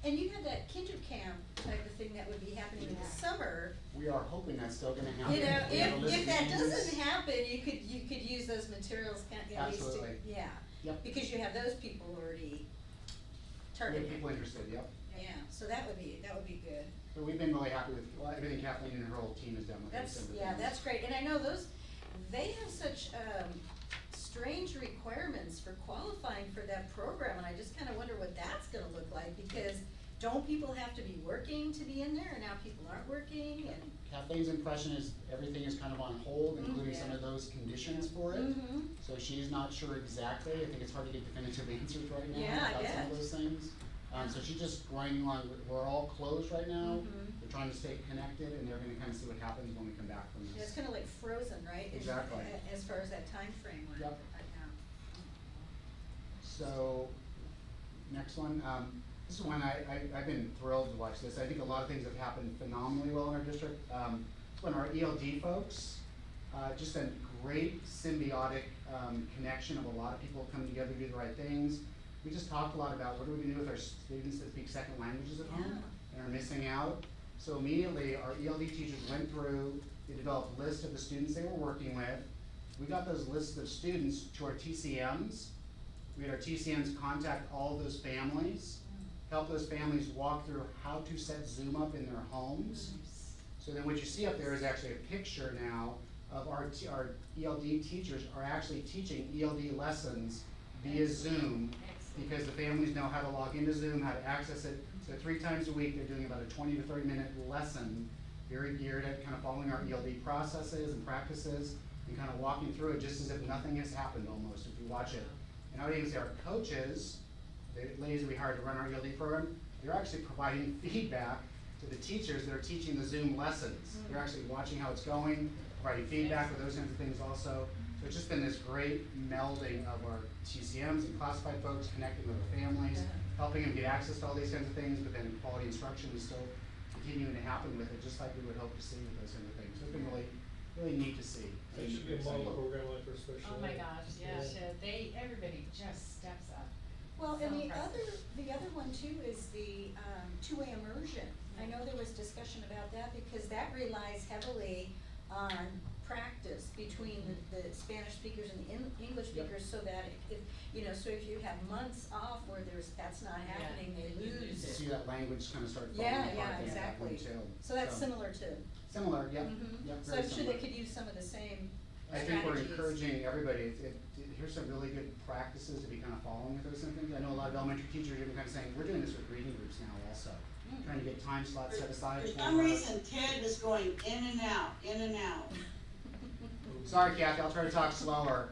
And you have that kinder camp type of thing that would be happening in the summer. We are hoping that's still gonna happen. You know, We have a list if of that names. doesn't happen, you could use those materials, can't you, at least to, Absolutely. yeah. Yep. Because you have those people already We have targeted. people interested, yep. Yeah, so that would be good. But we've been really happy with, well, everything Kathleen and her whole team has done with That's, those kinds of yeah, things. that's great, and I know they have such, strange requirements for qualifying for that program, and I just kinda wonder what that's gonna look like, because don't people have to be working to be in there, and now people aren't working, and? Kathleen's impression is everything is kind of on hold, including some Yeah. of those conditions for it. Mm-hmm. So she's not sure exactly, I think it's hard to get definitive answers right now Yeah, I about some of bet. those things. So she's just grinding along, we're all closed right now, Mhm. we're trying to stay connected, and they're gonna kind of see what happens when we come back from Yeah, it's this. kinda like frozen, right? Exactly. As far as that time frame went. Yep. Right now. So, next one, this is one I've been thrilled to watch this, I think a lot of things have happened phenomenally well in our district. When our ELD folks, just a great symbiotic, connection of a lot of people coming together to do the right things. We just talked a lot about what are we gonna do with our students that speak second languages at home and are missing out. So immediately, our ELD teachers went through, they developed a list of the students they were working with. We got those lists of students to our TCMs. We had our TCMs contact all those families, help those families walk through how to set Zoom up in their homes. So then what you see up there is actually a picture now of our ELD teachers are actually teaching ELD lessons via Zoom, because the families know how to log into Zoom, how to access it. So 3 times a week, they're doing about a 20 to 30-minute lesson, very geared at kind of following our ELD processes and practices, and kind of walking through it just as if nothing has happened almost, if you watch it. And I would even say our coaches, the ladies that we hired to run our ELD program, they're actually providing feedback to the teachers that are teaching the Zoom lessons. They're actually watching how it's going, providing feedback with those kinds of things also. So it's just been this great melding of our TCMs and classified folks connecting with the families, helping them get access to all these kinds of things, but then quality instruction is still continuing to happen with it, just like we would hope to see with those kinds of things. So it's been really, really neat to see. That should be a model program like for special Oh my ed. gosh, yeah, everybody just steps up. Well, and So the impressive. other one too is the, two-way immersion. I know there was discussion about that because that relies heavily on practice between the Spanish speakers and the English Yep. speakers, so that if, you know, so if you have months off where that's not happening, they lose To it. see that language kind of start falling Yeah, apart. yeah, at that point exactly. too. So that's similar to. Similar, yep, Mhm. yep, So very I'm sure similar. they could use some of the same I strategies. think we're encouraging everybody, here's some really good practices to be kind of following with those things. I know a lot of elementary teachers are kind of saying, we're doing this with reading groups now also. Trying to get time slots set aside For for. some reason, Ted is going in and out, in and out. Sorry, Kathy, I'll try to talk slower.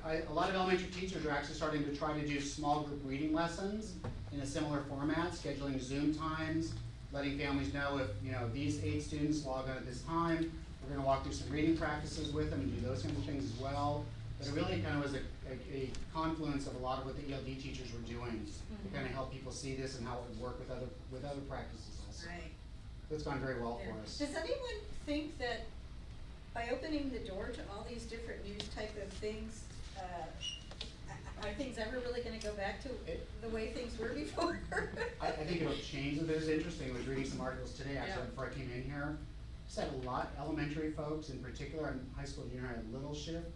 A lot of elementary teachers are actually starting to try to do small group reading lessons in a similar format, scheduling Zoom times, letting families know if, you know, these 8 students log on at this time, we're gonna walk through some reading practices with them and do those kinds of things as well. But it really kind of was a confluence of a lot of what the ELD teachers were doing to kind of help people see this and how it would work with other practices also. Right. So it's gone very well for us. Does anyone think that by opening the door to all these different news type of things, are things ever really gonna go back to the way things were before? I think it'll change. It was interesting, I was reading some articles today, actually, Yeah. before I came in here. Said a lot, elementary folks in particular, and high school junior high, a little shift.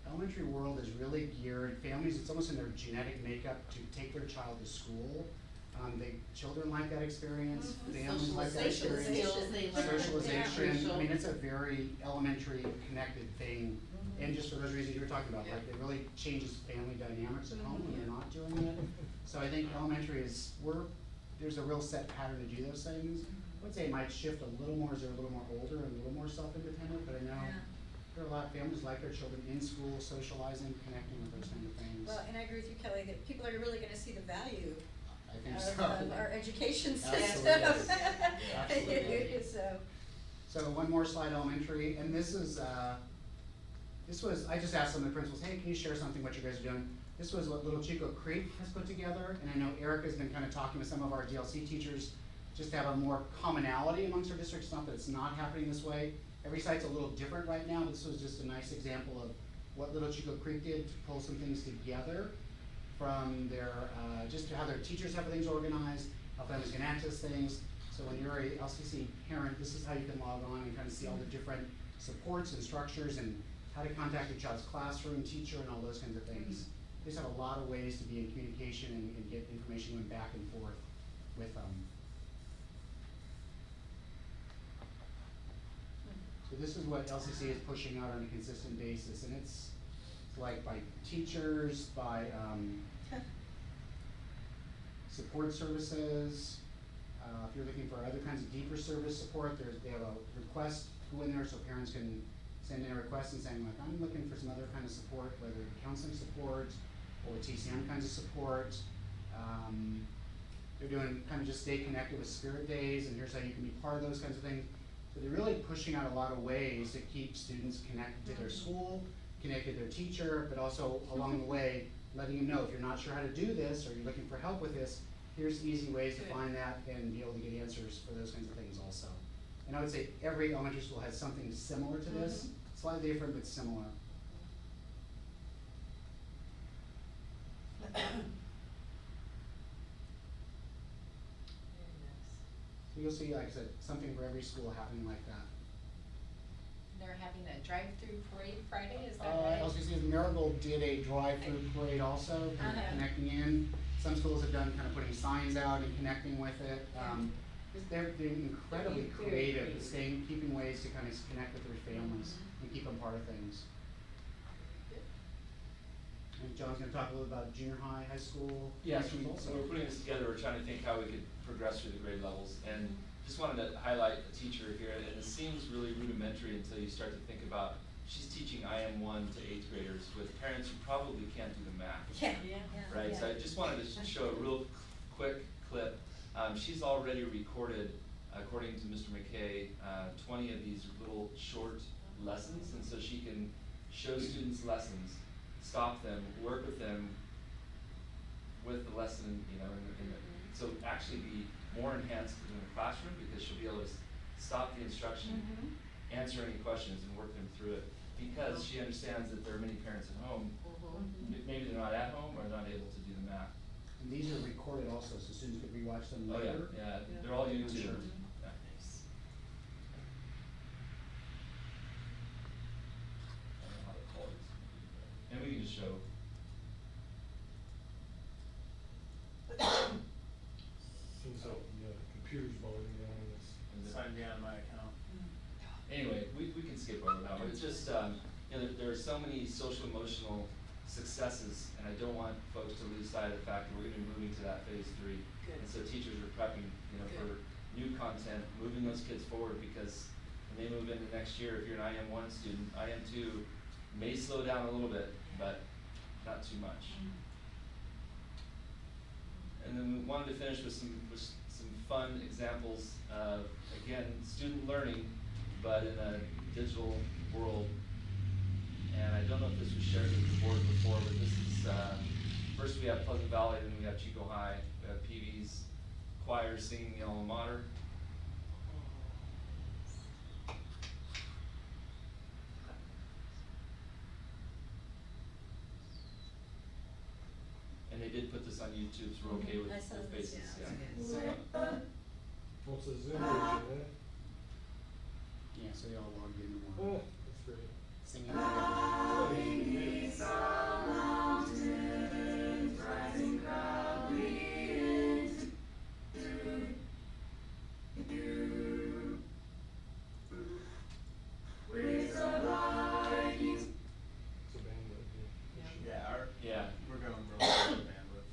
Elementary world is really geared, families, it's almost in their genetic makeup to take their child to school. Children like that experience, families like that experience. Socialization, I mean, it's a very elementary connected thing. And just for those reasons you were talking about, like, it really changes family dynamics at home when they're not doing it. So I think elementary is, there's a real set pattern to do those things. I would say it might shift a little more as they're a little more older and a little more more self-independent, but I know Yeah. there are a lot of families like their children in school, socializing, connecting with those kind of things. Well, and I agree with you, Kelly, that people are really gonna see the value I think of, so. our education Absolutely. system. Absolutely. So, So one more slide, elementary, and this was, I just asked some of the principals, hey, can you share something what you guys are doing? This was what Little Chico Creek has put together, and I know Erica's been kind of talking with some of our DLC teachers just to have a more commonality amongst our districts, not that it's not happening this way. Every site's a little different right now, this was just a nice example of what Little Chico Creek did to pull some things together from their, just how their teachers have things organized, how families can access things. So when you're a LCC parent, this is how you can log on and kind of see all the different supports and structures and how to contact your child's classroom, teacher, and all those kinds of things. They just have a lot of ways to be in communication and get information going back and forth with them. So this is what LCC is pushing out on a consistent basis, and it's like by teachers, by support services. If you're looking for other kinds of deeper service support, they have a request go in there so parents can send in a request and saying like, I'm looking for some other kind of support, whether counseling support or TCM kinds of support. They're doing kind of just stay connected with Spirit Days, and here's how you can be part of those kinds of things. So they're really pushing out a lot of ways to keep students connected to their school, connected to their teacher, but also along the way, letting them know if you're not sure how to do this or you're looking for help with this, here's easy ways to find that and be able to get answers for those kinds of things also. And I would say every elementary school has something similar to this, slightly different but similar. So you'll see, like I said, something for every school happening like that. They're having a drive-through parade Friday, is that right? LCC's Marigold did a drive-through parade also, kind of connecting in. Some schools have done kind of putting signs out and connecting with it. They're incredibly creative, keeping ways to kind of connect with their families and keep them part of things. And John's gonna talk a little about junior high, high school. Yes, results. so we're putting this together, we're trying to think how we could progress through the grade levels, and just wanted to highlight a teacher here, and it seems really rudimentary until you start to think about, she's teaching IM1 to 8th graders with parents who probably can't do the math. Right, so I just wanted to show a real quick clip. She's already recorded, according to Mr. McKay, 20 of these little short lessons, and so she can show students lessons, stop them, work with them with the lesson, you know, so actually be more enhanced in the classroom because she'll be able to stop the instruction, answer any questions, and work them through it. Because she understands that there are many parents at home, maybe they're not at home or not able to do the math. And these are recorded also, so students could rewatch them Oh later. yeah, they're all YouTube. Sure. Yeah, nice. I don't know how to call it. And we can just show. Seems like the computer's bothering me on this. Sign me out of my account. Anyway, we can skip over that, but it's just, you know, there are so many social emotional successes, and I don't want folks to lose sight of the fact that we're gonna be moving to that phase 3. Good. And so teachers are prepping, you know, for new content, moving those kids forward, because when they move into next year, if you're an IM1 student, IM2 may slow down a little bit, but not too much. And then we wanted to finish with some fun examples of, again, student learning, but in a digital world. And I don't know if this was shared with the board before, but this is, first we have Pleasant Valley, then we have Chico High, we have PV's choir singing the alma mater. And they did put this on YouTube, so we're okay with I saw with this, faces, yeah. yeah. What's the Zoom version, Yeah, so they all logged in eh? and were That's great. singing together. It's a bandwidth, yeah. Yeah. We're going real slow with bandwidth.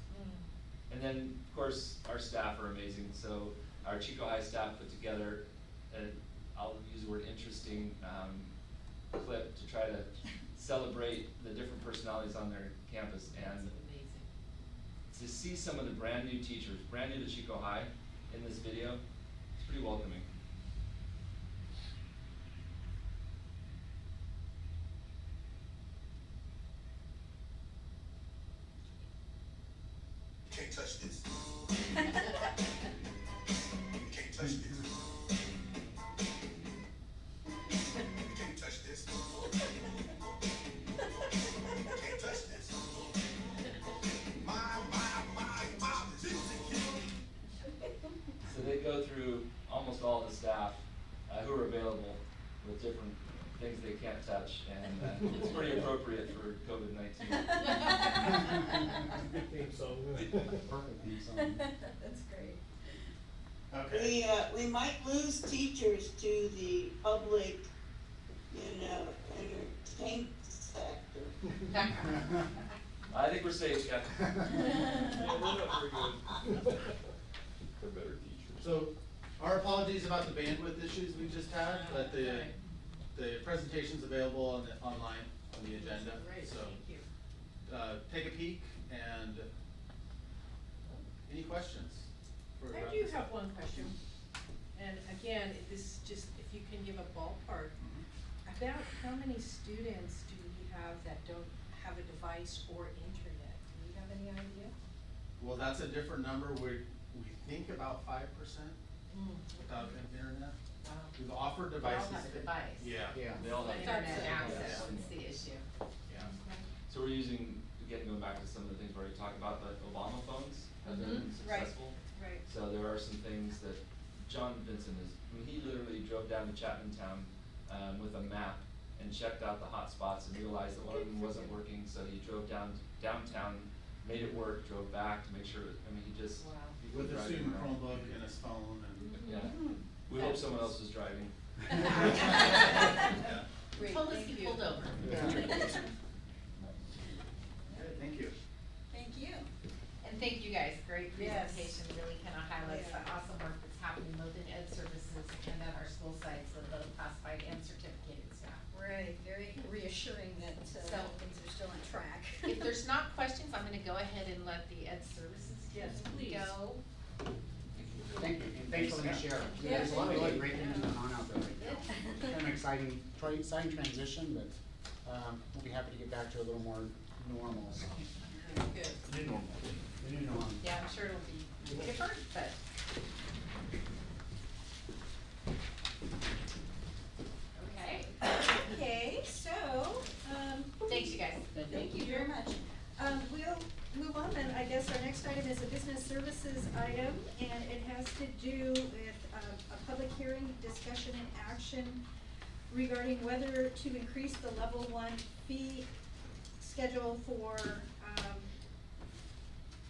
And then, of course, our staff are amazing, so our Chico High staff put together, I'll use the word interesting, clip to try to celebrate the different personalities on their campus, and to see some of the brand new teachers, brand new to Chico High in this video, it's pretty welcoming. You can't touch this. You can't touch this. You can't touch this. You can't touch this. My, music. So they go through almost all the staff who are available with different things they can't touch, and it's pretty appropriate for COVID-19. Good theme song. Perfect theme song. That's great. Okay. We might lose teachers to the public, entertainment sector. I think we're safe, yeah. Yeah, they're not very good. They're better teachers. So, our apologies about the bandwidth issues we just had, but the presentation's available online on the agenda. Great, So, thank you. take a peek, and any questions? I do have one question, and again, this just, if you can give a ballpark, about how many students do we have that don't have a device or internet? Do you have any idea? Well, that's a different number. We think about 5% without internet. Wow. We've offered They all devices. have a device. Yeah. Yeah. They all have. Internet Yeah. access is the issue. Yeah. So we're using, again, going back to some of the things we already talked about, the Obama phones have been Right. successful. Right. So there are some things that John Vincent he literally drove down to Chapman Town, with a map and checked out the hot spots and realized that one of them wasn't working, so he drove downtown, made it work, drove back to make sure, he just. Wow. people With a driving student around. Chromebook and his phone and. Yeah, we hope someone else was driving. Yeah. Great, Told us thank he you. pulled over. Okay, thank you. Thank you. And thank you guys, great Yes. presentation, really kind of highlights the Yeah. awesome work that's happening both in ed services and at our school sites with both classified and certificated staff. Right, very reassuring that, So- things are still on track. If there's not questions, I'm gonna go ahead and let the ed services Yes, please. go. Thank you, and thanks for letting me share. Yeah, There's a lot of thank really you. great things going on out there right now. It's kind of an exciting transition, but, we'll be happy to get back to a little more normal, so. Good. The new normal. The new normal. Yeah, I'm sure it'll be different, but. Okay. Okay, so, Thanks, you guys. thank you very much. We'll move on, and I guess our next item is a business services item, and it has to do with, a public hearing, discussion and action regarding whether to increase the level 1 fee schedule for,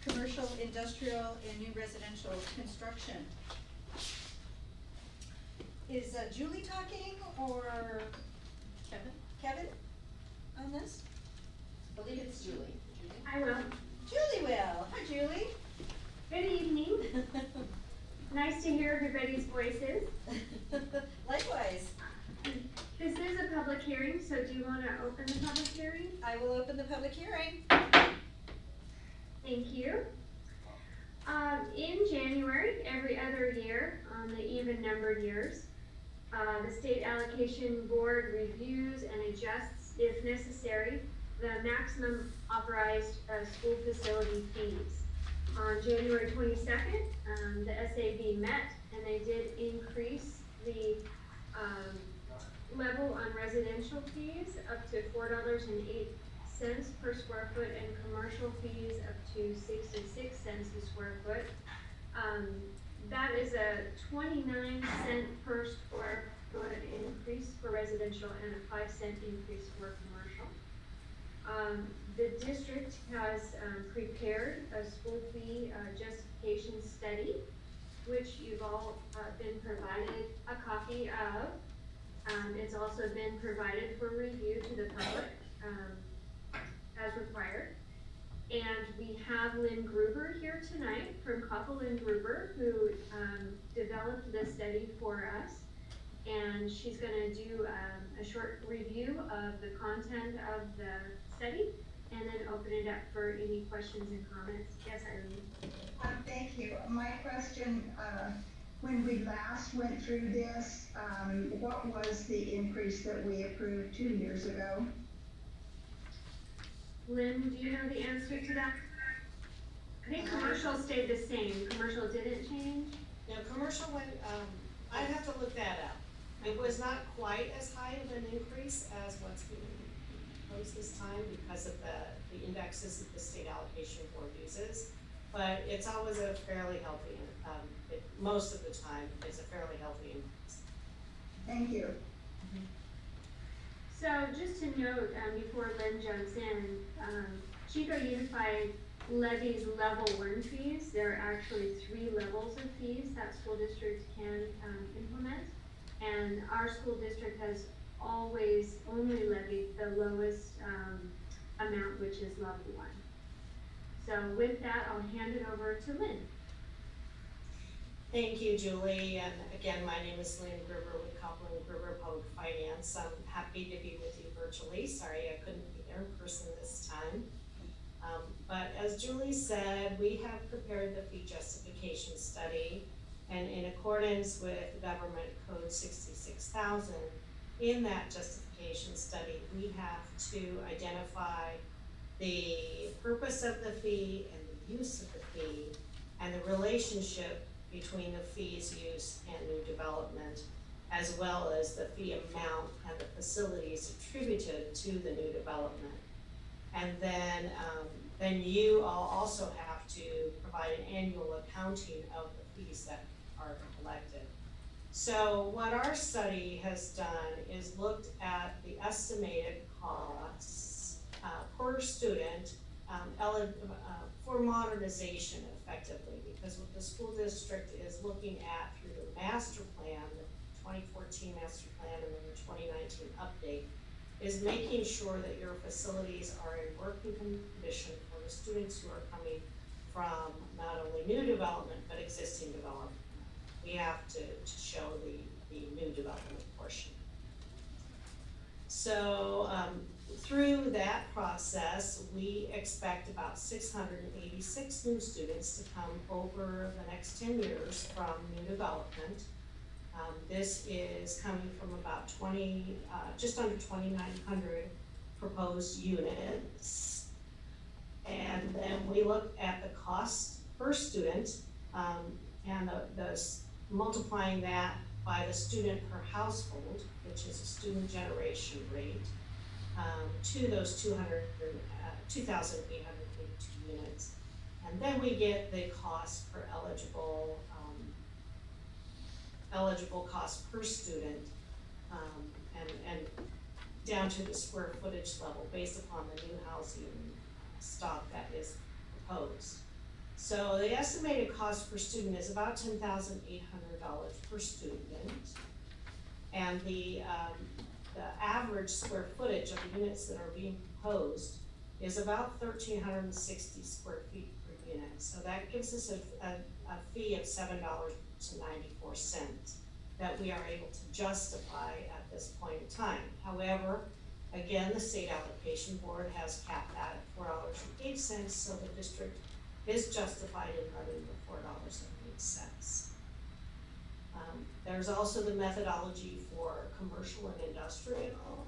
commercial, industrial, and new residential construction. Is Julie talking, or Kevin on this? I believe it's Julie. I will. Julie will. Hi, Julie. Good evening. Nice to hear everybody's voices. Likewise. This is a public hearing, so do you want to open the public hearing? I will open the public hearing. Thank you. In January, every other year, on the even numbered years, the state allocation board reviews and adjusts, if necessary, the maximum authorized school facility fees. On January 22nd, the SAB met and they did increase the level on residential fees up to $4.08 per square foot and commercial fees up to 66 cents a square foot. That is a 29-cent per square foot increase for residential and a 5-cent increase for commercial. The district has prepared a school fee justification study, which you've all been provided a copy of. It's also been provided for review to the public as required. And we have Lynn Gruber here tonight from Koppel and Gruber, who developed this study for us. and she's gonna do a short review of the content of the study, and then open it up for any questions and comments. Yes, Irene? Thank you. My question, when we last went through this, what was the increase that we approved 2 years ago? Lynn, do you know the answer to that? I think commercial stayed the same, commercial didn't change. Now, commercial went, I'd have to look that up. It was not quite as high of an increase as what's being proposed this time because of the indexes that the state allocation board uses. But it's always a fairly healthy, most of the time, it's a fairly healthy increase. Thank you. So just to note, before Lynn jumps in, Chico Unified levies level 1 fees. There are actually 3 levels of fees that school districts can implement. And our school district has always only levied the lowest amount, which is level 1. So with that, I'll hand it over to Lynn. Thank you, Julie, and again, my name is Lynn Gruber with Copeland Gruber Public Finance. I'm happy to be with you virtually. Sorry I couldn't be there in person this time. But as Julie said, we have prepared the fee justification study, and in accordance with Government Code 66,000, in that justification study, we have to identify the purpose of the fee and the use of the fee and the relationship between the fee's use and new development, as well as the fee amount and the facilities attributed to the new development. And then you all also have to provide an annual accounting of the fees that are collected. So what our study has done is looked at the estimated costs per student for modernization effectively, because what the school district is looking at through the master plan, the 2014 master plan and then the 2019 update, is making sure that your facilities are in working condition for the students who are coming from not only new development, but existing development. We have to show the new development portion. So through that process, we expect about 686 new students to come over the next 10 years from new development. This is coming from about just under 2,900 proposed units. And then we look at the cost per student, and multiplying that by the student per household, which is a student generation rate, to those 2,882 units. And then we get the cost per eligible cost per student, and down to the square footage level based upon the new housing stock that is proposed. So the estimated cost per student is about $10,800 per student, and the average square footage of the units that are being proposed is about 1,360 square feet per unit. So that gives us a fee of $7.94 that we are able to justify at this point in time. However, again, the state allocation board has capped that at $4.08, so the district is justified in levying the $4.08. There's also the methodology for commercial and industrial,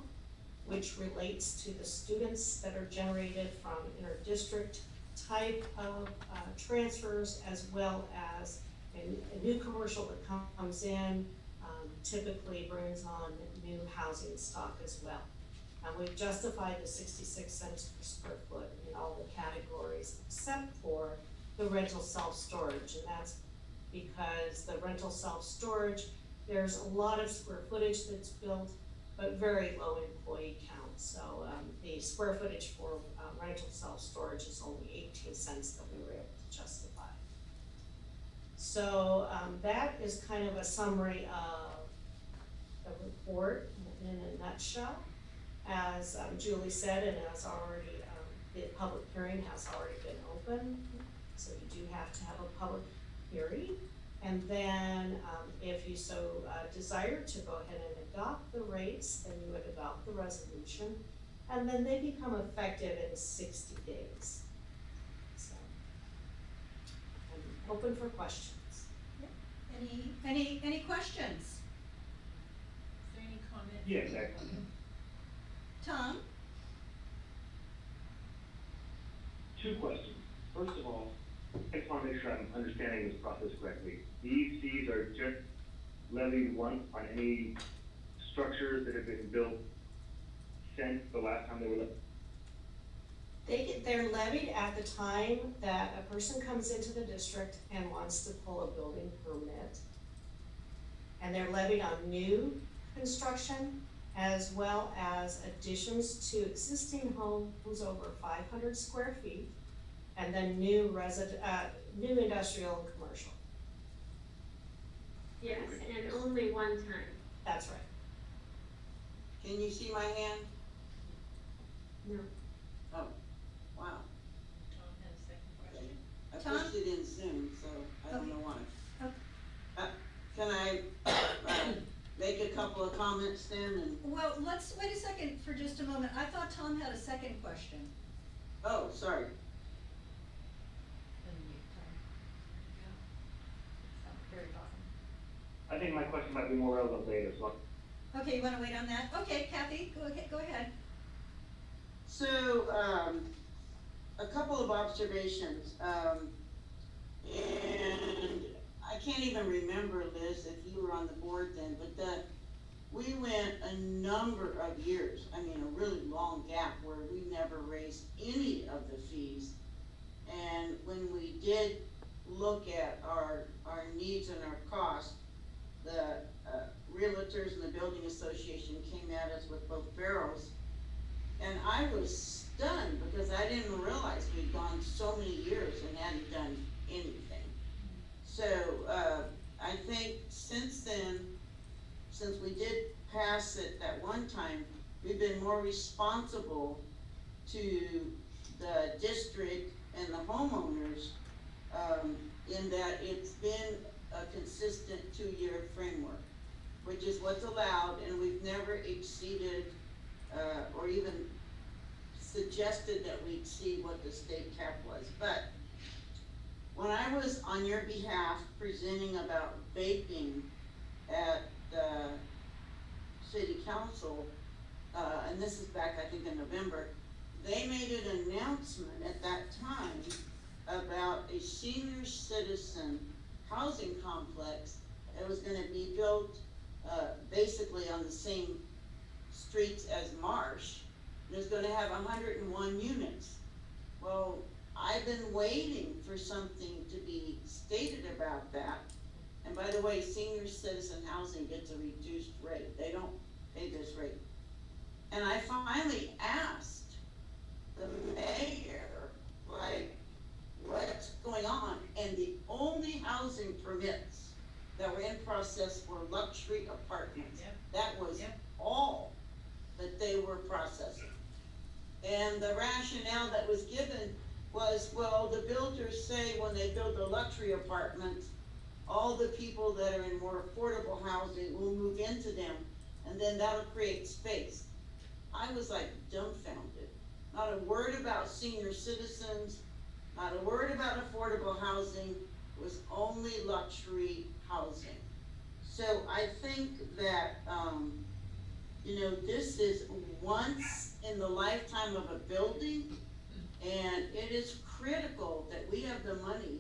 which relates to the students that are generated from inter-district type of transfers, as well as a new commercial that comes in, typically brings on new housing stock as well. And we've justified the 66 cents per square foot in all the categories except for the rental self-storage, and that's because the rental self-storage, there's a lot of square footage that's built, but very low employee count. So the square footage for rental self-storage is only 18 cents that we were able to justify. So that is kind of a summary of the report in a nutshell. As Julie said, and as already, the public hearing has already been open, so you do have to have a public hearing. And then, if you so desire to go ahead and adopt the rates, then you would adopt the resolution, and then they become effective in 60 days. So, I'm open for questions. Any questions? Is there any comment? Yes, actually. Tom? Two questions. First of all, I just want to make sure I'm understanding this process correctly. These fees are just levied once on any structures that have been built since the last time they were levied? They're levied at the time that a person comes into the district and wants to pull a building permit. And they're levied on new construction as well as additions to existing homes over 500 square feet, and then new new industrial and commercial. Yes, and only one time. That's right. Can you see my hand? No. Oh, wow. Tom had a second question. I Tom? pushed it in Zoom, so I don't know why. Okay. Can I, make a couple of comments then and, Well, let's, wait a second for just a moment. I thought Tom had a second question. oh, sorry. Unmute Tom. There you go. Sounds very awesome. I think my question might be more relevant later, so Okay, you wanna wait on that? Okay, Kathy, go ahead. So, a couple of observations, and I can't even remember, Liz, if you were on the board then, but we went a number of years, I mean, a really long gap where we never raised any of the fees. And when we did look at our needs and our costs, the realtors and the building association came at us with both barrels. And I was stunned because I didn't realize we'd gone so many years and hadn't done anything. So, I think since then, since we did pass it that one time, we've been more responsible to the district and the homeowners, in that it's been a consistent 2-year framework, which is what's allowed, and we've never exceeded, or even suggested that we exceed what the state cap was. But when I was on your behalf presenting about vaping at the city council, and this is back, I think, in November, they made an announcement at that time about a senior citizen housing complex that was gonna be built, basically on the same streets as Marsh. It was gonna have 101 units. Well, I've been waiting for something to be stated about that. And by the way, senior citizen housing gets a reduced rate. They don't pay this rate. And I finally asked the mayor, like, what's going on? And the only housing permits that were in process were luxury apartments. Yep. That was Yep. all that they were processing. And the rationale that was given was, well, the builders say when they build the luxury apartments, all the people that are in more affordable housing will move into them, and then that'll create space. I was like dumbfounded. Not a word about senior citizens, not a word about affordable housing, it was only luxury housing. So I think that, this is once in the lifetime of a building, and it is critical that we have the money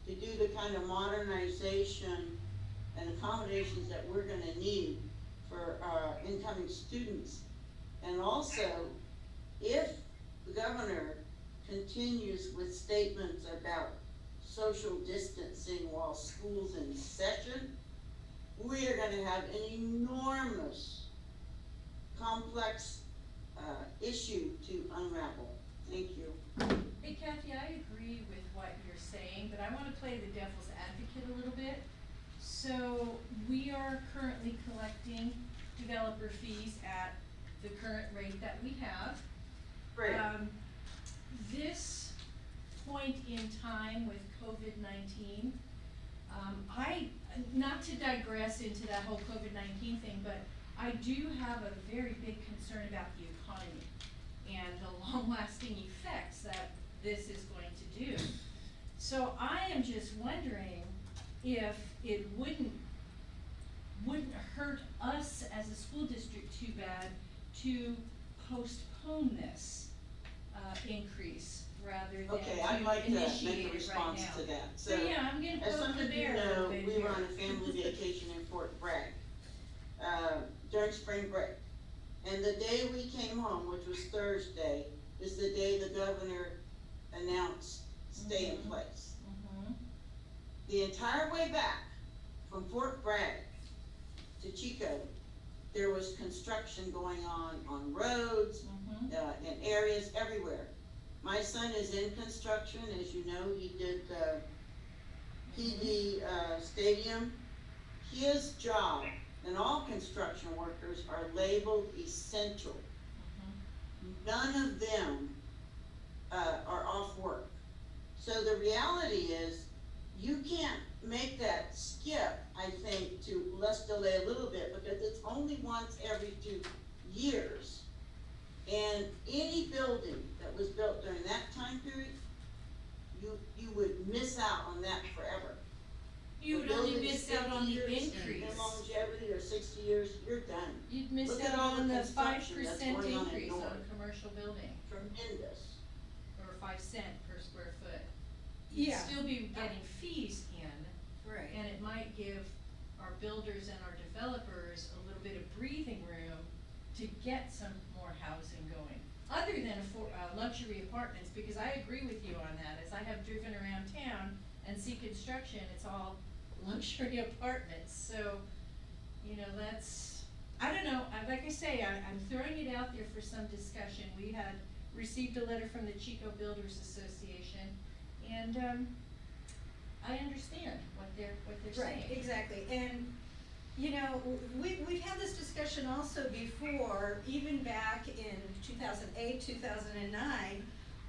to do the kind of modernization and accommodations that we're gonna need for our incoming students. And also, if the governor continues with statements about social distancing while school's in session, we are gonna have an enormous, complex, issue to unravel. Thank you. Hey Kathy, I agree with what you're saying, but I wanna play the devil's advocate a little bit. So we are currently collecting developer fees at the current rate that we have. Great. This point in time with COVID-19 Not to digress into that whole COVID-19 thing, but I do have a very big concern about the economy and the long-lasting effects that this is going to do. So I am just wondering if it wouldn't hurt us as a school district too bad to postpone this, increase rather than Okay, I'd like to to initiate make a it response right now. to that. So yeah, I'm gonna As poke some the of you bear a know, little bit we were on here. a family vacation in Fort Bragg, during spring break. And the day we came home, which was Thursday, is the day the governor announced stay in place. Mhm. The entire way back from Fort Bragg to Chico, there was construction going on roads, Mhm. in areas everywhere. My son is in construction, as you know, he did, PD, stadium. His job, and all construction workers are labeled essential. None of them, are off work. So the reality is, you can't make that skip, I think, to let's delay a little bit, because it's only once every 2 years. And any building that was built during that time period, you would miss out on that forever. You A would only building miss out on 50 the years increase. in longevity, or 60 years, you're done. You'd miss Look at out all the on the 5% construction that's going on in increase on North. commercial building, Tremendous. or 5 cent per square foot. You'd Yeah. still be getting fees in, Right. and it might give our builders and our developers a little bit of breathing room to get some more housing going. Other than luxury apartments, because I agree with you on that, as I have driven around town and see construction, it's all luxury apartments, so, you know, that's, I don't know, like I say, I'm throwing it out there for some discussion. We had received a letter from the Chico Builders Association, and, I understand what they're saying. Right, exactly, and, you know, we've had this discussion also before, even back in 2008, 2009,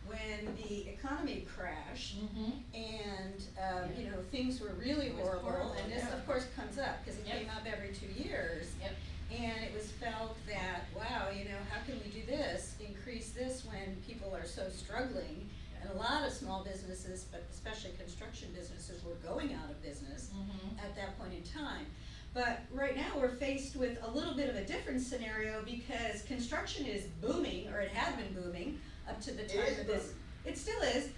when the economy crashed, Mhm. and, you know, things were really It was horrible, horrible, and this, yeah. of course, comes up, cause it Yep. came up every 2 years. Yep. And it was felt that, wow, you know, how can we do this, increase this when people are so struggling? And a lot of small businesses, but especially construction businesses, were going out of business Mhm. at that point in time. But right now, we're faced with a little bit of a different scenario because construction is booming, or it had been booming up to the It time is of this. booming. It still is.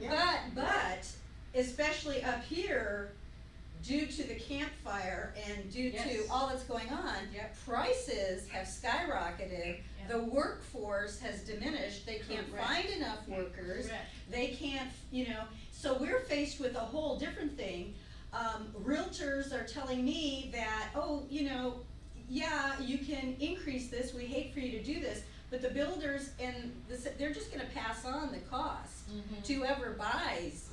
Yeah. But especially up here, due to the campfire and due to Yes. all that's going on, Yep. prices have skyrocketed. Yeah. The workforce has diminished, they can't Correct. find enough workers. Correct. They can't, you know, so we're faced with a whole different thing. Realtors are telling me that, oh, you know, yeah, you can increase this, we hate for you to do this, but the builders and they're just gonna pass on the cost Mhm. to whoever buys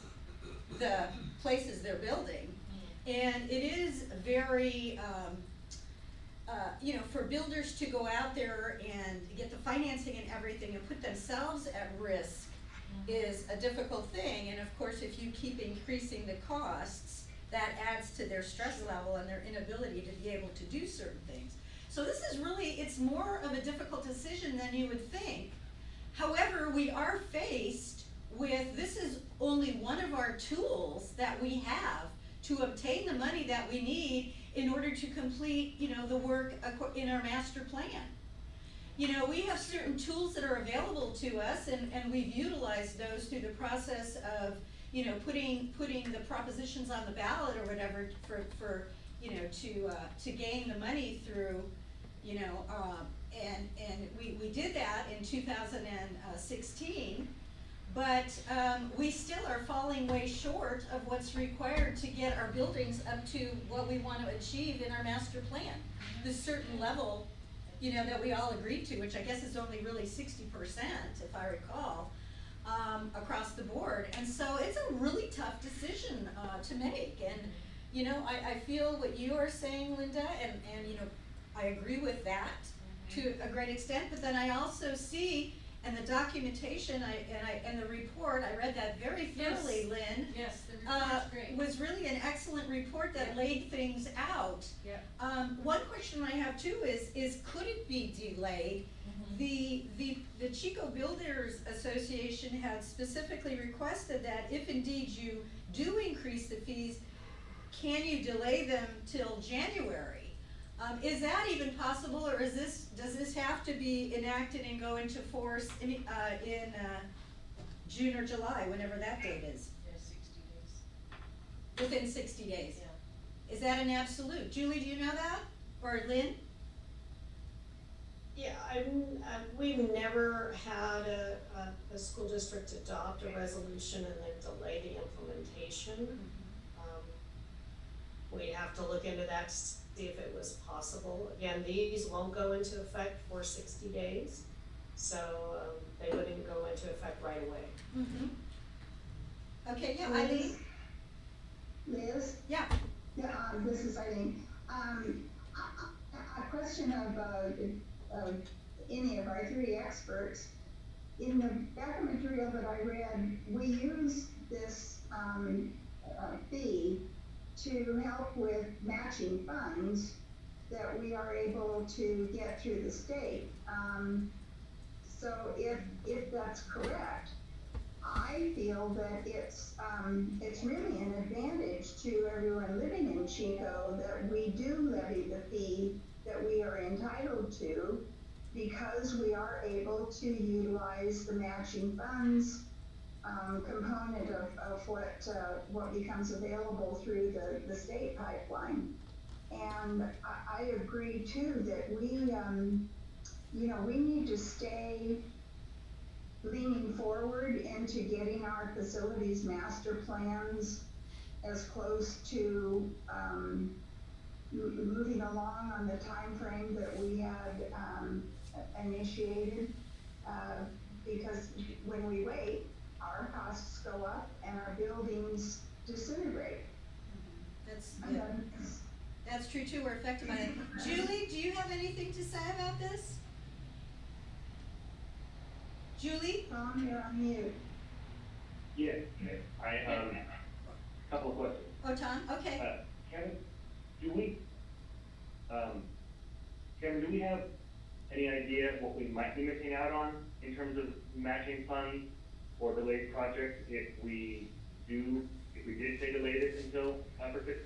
the places they're building. And it is very, you know, for builders to go out there and get the financing and everything and put themselves at risk is a difficult thing, and of course, if you keep increasing the costs, that adds to their stress level and their inability to be able to do certain things. So this is really, it's more of a difficult decision than you would think. However, we are faced with, this is only one of our tools that we have to obtain the money that we need in order to complete, you know, the work in our master plan. You know, we have certain tools that are available to us, and we've utilized those through the process of, you know, putting the propositions on the ballot or whatever for you know, to gain the money through, you know, and we did that in 2016, but we still are falling way short of what's required to get our buildings up to what we want to achieve in our master plan. The certain level, you know, that we all agreed to, which I guess is only really 60%, if I recall, across the board. And so it's a really tough decision to make. And, you know, I feel what you are saying, Linda, and you know, I agree with that to a great extent, but then I also see And the documentation, and the report, I read that very thoroughly, Yes. Lynn. Yes, the report's great. Was really an excellent report that Yep. laid things out. Yep. One question I have too is could it be delayed? The Chico Builders Association had specifically requested that if indeed you do increase the fees, can you delay them till January? Is that even possible, or does this have to be enacted and go into force in June or July, whenever that date is? Yeah, 60 days. Within 60 days? Yeah. Is that an absolute? Julie, do you know that? Or Lynn? Yeah, we've never had a school district adopt a resolution and then delay the implementation. We'd have to look into that to see if it was possible. Again, these won't go into effect for 60 days, so they wouldn't go into effect right away. Mm-hmm. Okay, yeah, Eileen? Liz? Yeah. Yeah, this is Eileen. A question of any of our three experts. In the backup material that I read, we use this fee to help with matching funds that we are able to get through the state. So if that's correct, I feel that it's really an advantage to everyone living in Chico that we do levy the fee that we are entitled to, because we are able to utilize the matching funds component of what becomes available through the state pipeline. And I agree too that we need to stay leaning forward into getting our facilities master plans as close to moving along on the time frame that we had initiated, because when we wait, our costs go up and our buildings disintegrate. That's true too, we're affected by it. Julie, do you have anything to say about this? Julie? Tom, you're on mute. Yeah, couple of questions. Oh, Tom, okay. Kevin, Kevin, do we have any idea what we might be missing out on in terms of matching funds or delayed projects if we did say delay this until after 6?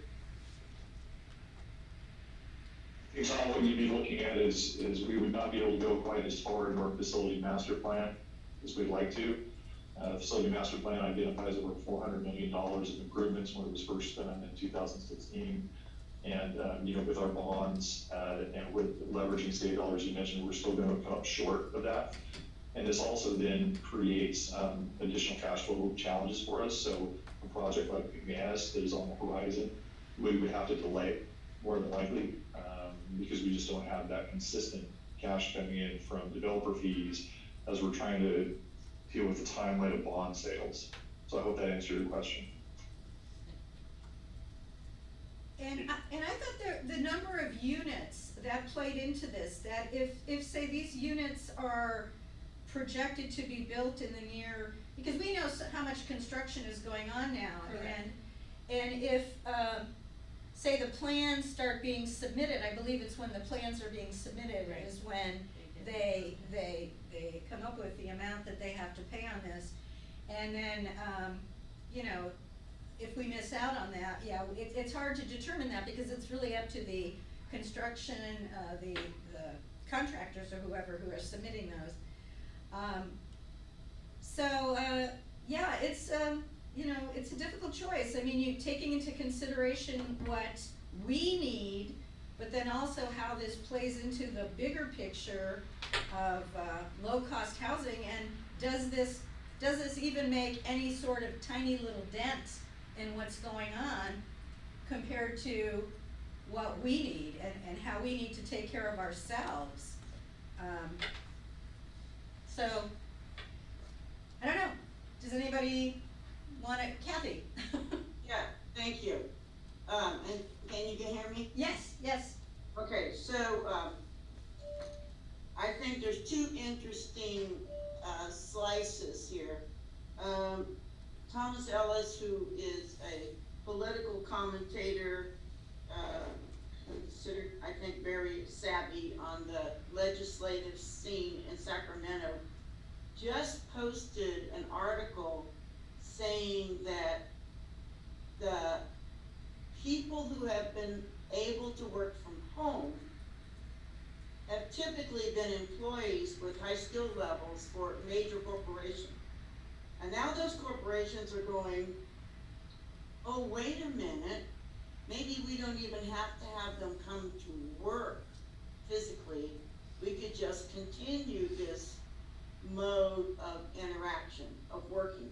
I think what you'd be looking at is we would not be able to go quite as far in our facility master plan as we'd like to. Facility master plan identifies over $400 million of improvements when it was first done in 2016. And, with our bonds, and with leveraging state dollars, you mentioned, we're still gonna come up short of that. And this also then creates, additional cash flow challenges for us. So a project like McManus that is on the horizon, we would have to delay more than likely, because we just don't have that consistent cash coming in from developer fees as we're trying to deal with the timeline of bond sales. So I hope that answered your question. And I thought the number of units that played into this, that if say these units are projected to be built in the near, because we know how much construction is going on now. Correct. And if, say the plans start being submitted, I believe it's when the plans are being submitted Right. is when they come up with the amount that they have to pay on this. And then, if we miss out on that, yeah, it's hard to determine that because it's really up to the construction, the contractors or whoever who are submitting those. Yeah, it's a difficult choice. I mean, you taking into consideration what we need, but then also how this plays into the bigger picture of low-cost housing, and does this even make any sort of tiny little dent in what's going on compared to what we need and how we need to take care of ourselves? So, I don't know, does anybody wanna, Kathy? Yeah, thank you. And can you hear me? Yes, yes. Okay, so, I think there's two interesting, slices here. Thomas Ellis, who is a political commentator, considered, I think, very savvy on the legislative scene in Sacramento, just posted an article saying that the people who have been able to work from home have typically been employees with high skill levels for major corporations. And now those corporations are going, oh, wait a minute, maybe we don't even have to have them come to work physically. We could just continue this mode of interaction, of working.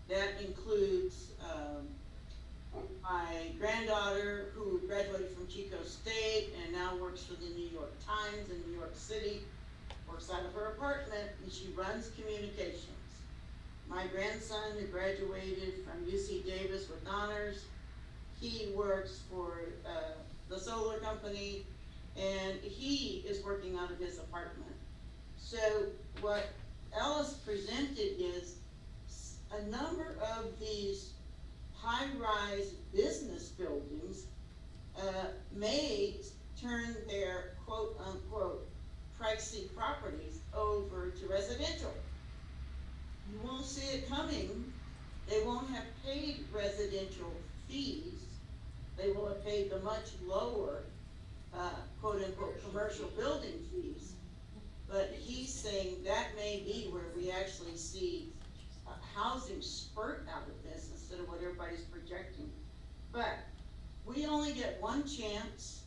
That includes my granddaughter, who graduated from Chico State and now works for the New York Times in New York City, works out of her apartment, and she runs communications. My grandson, who graduated from UC Davis with honors, he works for the solar company, and he is working out of his apartment. So what Ellis presented is a number of these high-rise business buildings may turn their quote-unquote pricey properties over to residential. You won't see it coming. They won't have paid residential fees. They will have paid the much lower quote-unquote commercial building fees. But he's saying that may be where we actually see a housing spurt out of this instead of what everybody's projecting. But we only get one chance,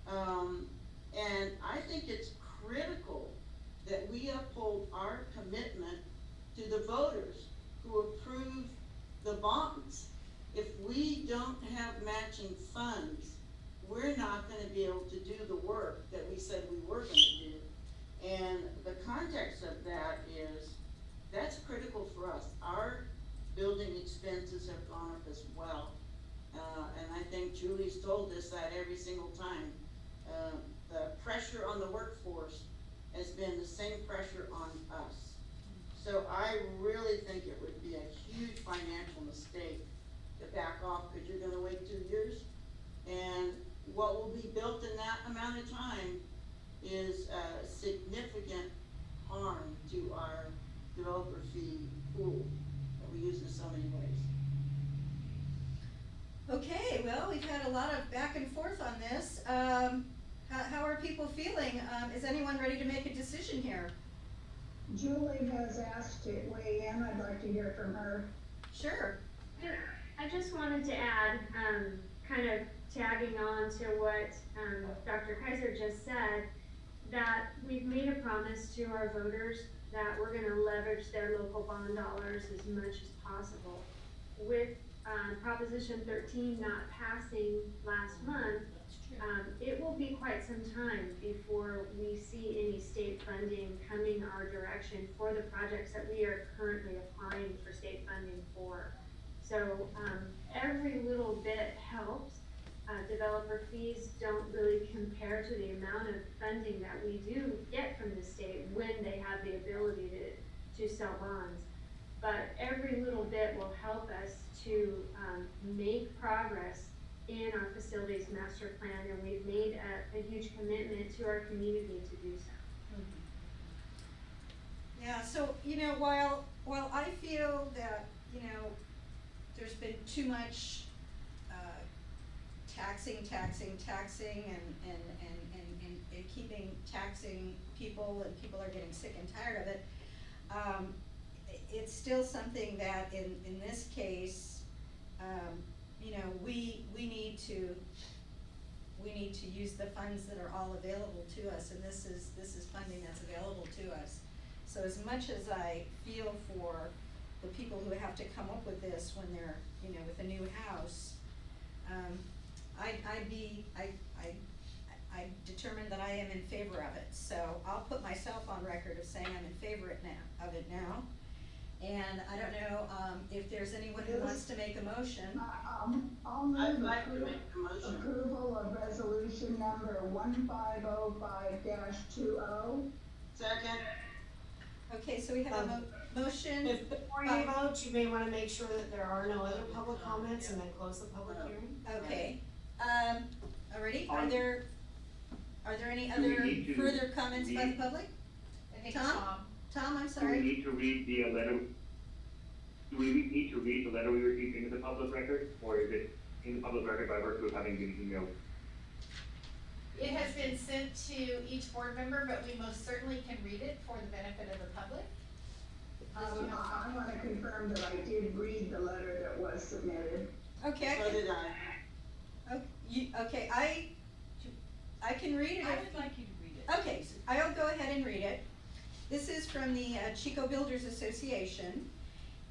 and I think it's critical that we uphold our commitment to the voters who approve the bonds. If we don't have matching funds, we're not gonna be able to do the work that we said we were gonna do. And the context of that is, that's critical for us. Our building expenses have gone up as well. And I think Julie's told us that every single time. The pressure on the workforce has been the same pressure on us. So I really think it would be a huge financial mistake to back off, because you're gonna wait 2 years. And what will be built in that amount of time is a significant harm to our developer fee pool that we use in so many ways. Okay, well, we've had a lot of back and forth on this. How are people feeling? Is anyone ready to make a decision here? Julie has asked to weigh in. I'd like to hear from her. Sure. I just wanted to add, kind of tagging on to what Dr. Kaiser just said, that we've made a promise to our voters that we're gonna leverage their local bond dollars as much as possible. With Proposition 13 not passing last month, it will be quite some time before we see any state funding coming our direction for the projects that we are currently applying for state funding for. So every little bit helps. Developer fees don't really compare to the amount of funding that we do get from the state when they have the ability to sell bonds. But every little bit will help us to make progress in our facilities master plan, and we've made a huge commitment to our community to do so. Yeah, so, while I feel that, there's been too much taxing and keeping taxing people, and people are getting sick and tired of it, it's still something that in this case, we need to use the funds that are all available to us, and this is funding that's available to us. So as much as I feel for the people who have to come up with this when they're, with a new house, I determined that I am in favor of it. So I'll put myself on record of saying I'm in favor of it now. And I don't know, if there's anyone who wants to make a motion. I'll move I'd like to make a motion. approval of resolution number 1505-20. Second. Okay, so we have a motion. If before you vote, you may wanna make sure that there are no other public comments and then close the public hearing. Okay, alrighty, are On- there any Do we other need to further comments by the read- public? I think Tom? Tom, I'm Do we sorry. need to read the letter? Do we need to read the letter we received into the public record, or is it in the public record by virtue of having been emailed? It has been sent to each board member, but we most certainly can read it for the benefit of the public. I wanna confirm that I did read the letter that was submitted. Okay, So did I. okay, I can read it. I if- would like you to read it. Okay, so I'll go ahead and read it. This is from the Chico Builders Association,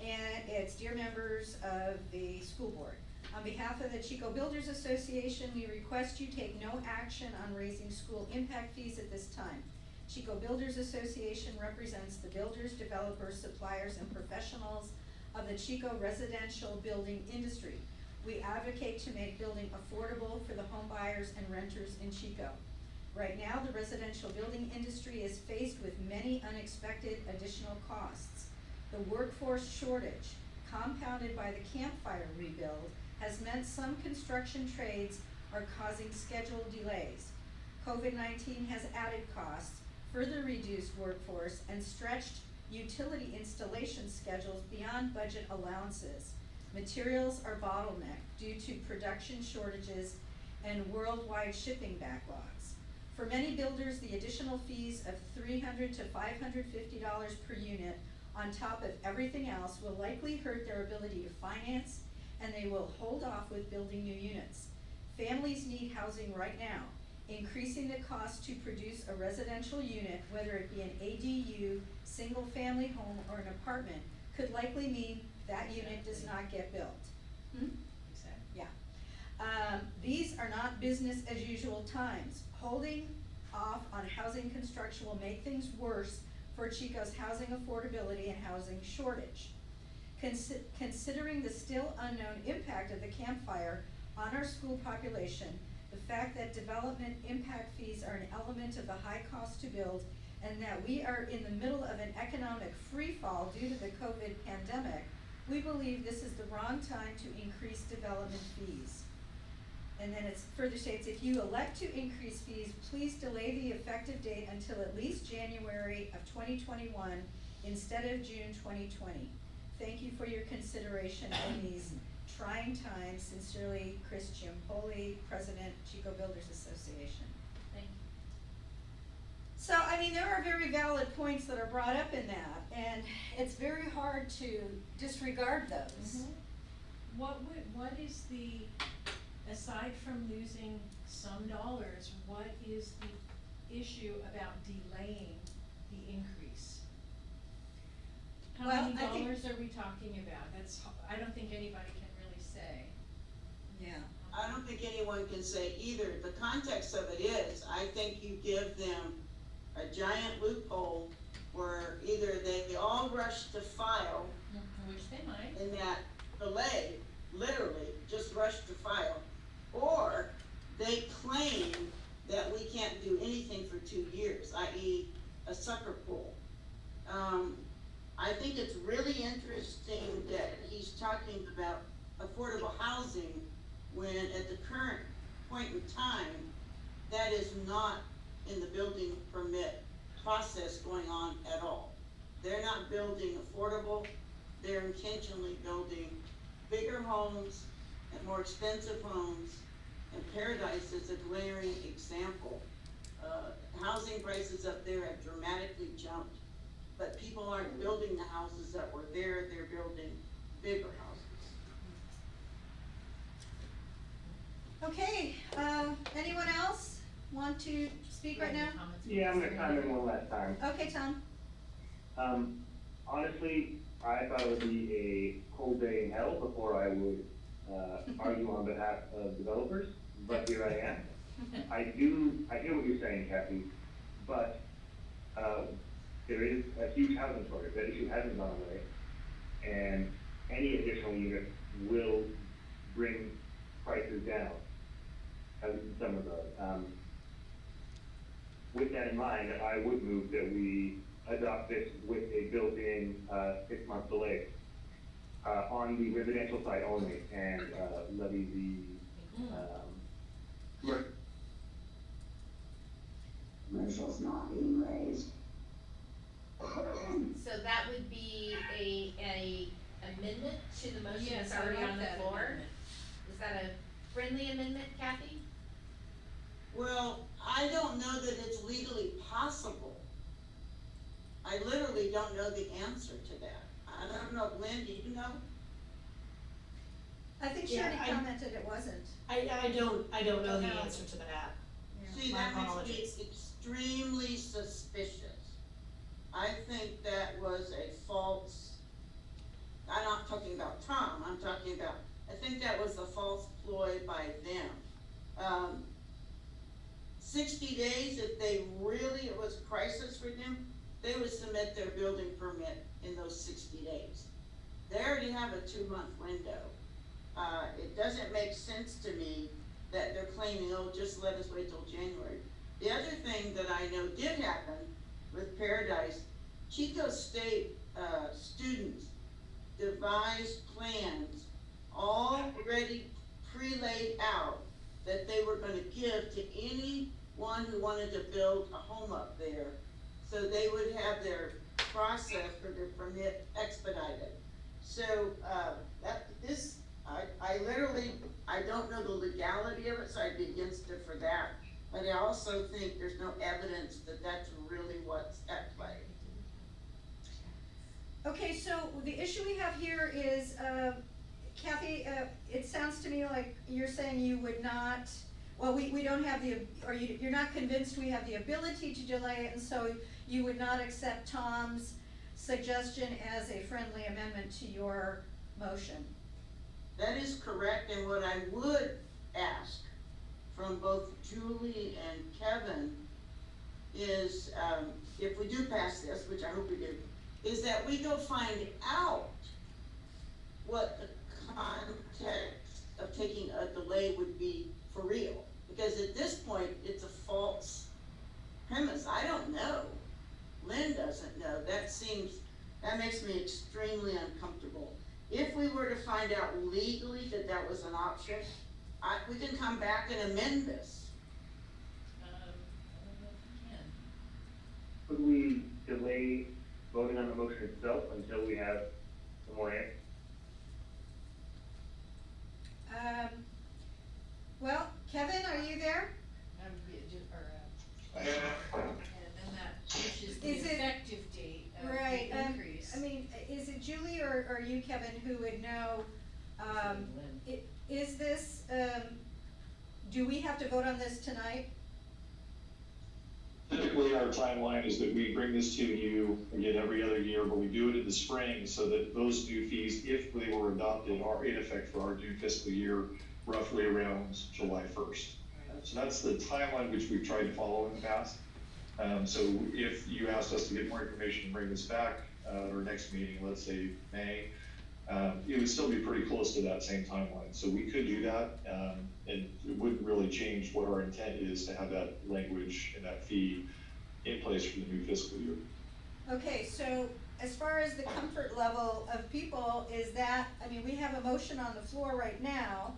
and it's dear members of the school board. On behalf of the Chico Builders Association, we request you take no action on raising school impact fees at this time. Chico Builders Association represents the builders, developers, suppliers, and professionals of the Chico residential building industry. We advocate to make building affordable for the home buyers and renters in Chico. Right now, the residential building industry is faced with many unexpected additional costs. The workforce shortage, compounded by the campfire rebuild, has meant some construction trades are causing schedule delays. COVID-19 has added costs, further reduced workforce, and stretched utility installation schedules beyond budget allowances. Materials are bottlenecked due to production shortages and worldwide shipping backlogs. For many builders, the additional fees of $300 to $550 per unit on top of everything else will likely hurt their ability to finance, and they will hold off with building new units. Families need housing right now. Increasing the cost to produce a residential unit, whether it be an ADU, single-family home, or an apartment, could likely mean that unit does not get built. Exactly. Yeah. These are not business as usual times. Holding off on housing construction will make things worse for Chico's housing affordability and housing shortage. Considering the still unknown impact of the campfire on our school population, the fact that development impact fees are an element of the high cost to build, and that we are in the middle of an economic freefall due to the COVID pandemic, we believe this is the wrong time to increase development fees. And then it further states, if you elect to increase fees, please delay the effective date until at least January of 2021 instead of June 2020. Thank you for your consideration in these trying times. Sincerely, Chris Giampoli, President, Chico Builders Association. Thank you. So, I mean, there are very valid points that are brought up in that, and it's very hard to disregard those. What is the, aside from losing some dollars, what is the issue about delaying the increase? How Well, many I think- dollars are we talking about? I don't think anybody can really say. Yeah. I don't think anyone can say either. The context of it is, I think you give them a giant loophole where either they all rush to file Which they might. in that delay, literally, just rush to file, or they claim that we can't do anything for 2 years, i.e. a sucker pool. I think it's really interesting that he's talking about affordable housing when at the current point in time, that is not in the building permit process going on at all. They're not building affordable, they're intentionally building bigger homes and more expensive homes, and Paradise is a glaring example. Housing prices up there have dramatically jumped, but people aren't building the houses that were there, they're building bigger houses. Okay, anyone else want to speak right now? Yeah, I'm gonna comment one last time. Okay, Tom. Honestly, I thought it would be a cold day in hell before I would, argue on behalf of developers, but here I am. I hear what you're saying, Kathy, but, there is a huge housing shortage, that issue hasn't gone away, and any additional unit will bring prices down, as in some of those. With that in mind, I would move that we adopt this with a built-in, 6-month delay, on the residential side only, and, levy the, commer- Commercial's not being raised. So that would be a amendment to the motion Yes, that's I already like on the that floor? amendment. Is that a friendly amendment, Kathy? Well, I don't know that it's legally possible. I literally don't know the answer to that. I don't know, Lynn, do you know? I think she Yeah, already I- commented it wasn't. I don't know the No. answer to that. Yeah. See, My that makes apologies. me extremely suspicious. I think that was a false, I'm not talking about Tom, I'm talking about, I think that was a false ploy by them. 60 days, if they really, it was a crisis for them, they would submit their building permit in those 60 days. They already have a 2-month window. It doesn't make sense to me that they're claiming, oh, just let us wait till January. The other thing that I know did happen with Paradise, Chico State, students devised plans already pre-laid out that they were gonna give to anyone who wanted to build a home up there. So they would have their process for their permit expedited. So, I literally, I don't know the legality of it, so I'd be against it for that. But I also think there's no evidence that that's really what's at play. Okay, so the issue we have here is, Kathy, it sounds to me like you're saying you would not, well, we don't have the, or you're not convinced we have the ability to delay it, and so you would not accept Tom's suggestion as a friendly amendment to your motion. That is correct, and what I would ask from both Julie and Kevin is, if we do pass this, which I hope we do, is that we go find out what the context of taking a delay would be for real. Because at this point, it's a false premise. I don't know. Lynn doesn't know. That makes me extremely uncomfortable. If we were to find out legally that that was an option, we can come back and amend this. I don't know if Could we delay voting on the motion itself until we have some more answers? Well, Kevin, are you there? and then that pushes the Is it- effective date of Right, the increase. I mean, is it Julie or you, Kevin, who would know, is this, do we have to vote on this tonight? Typically, our timeline is that we bring this to you again every other year, but we do it in the spring so that those new fees, if they were adopted, are in effect for our new fiscal year, roughly around July 1st. So that's the timeline which we've tried to follow in the past. So if you asked us to get more information and bring this back, our next meeting, let's say May, it would still be pretty close to that same timeline. So we could do that, and it wouldn't really change what our intent is to have that language and that fee in place for the new fiscal year. Okay, so as far as the comfort level of people, is that, I mean, we have a motion on the floor right now.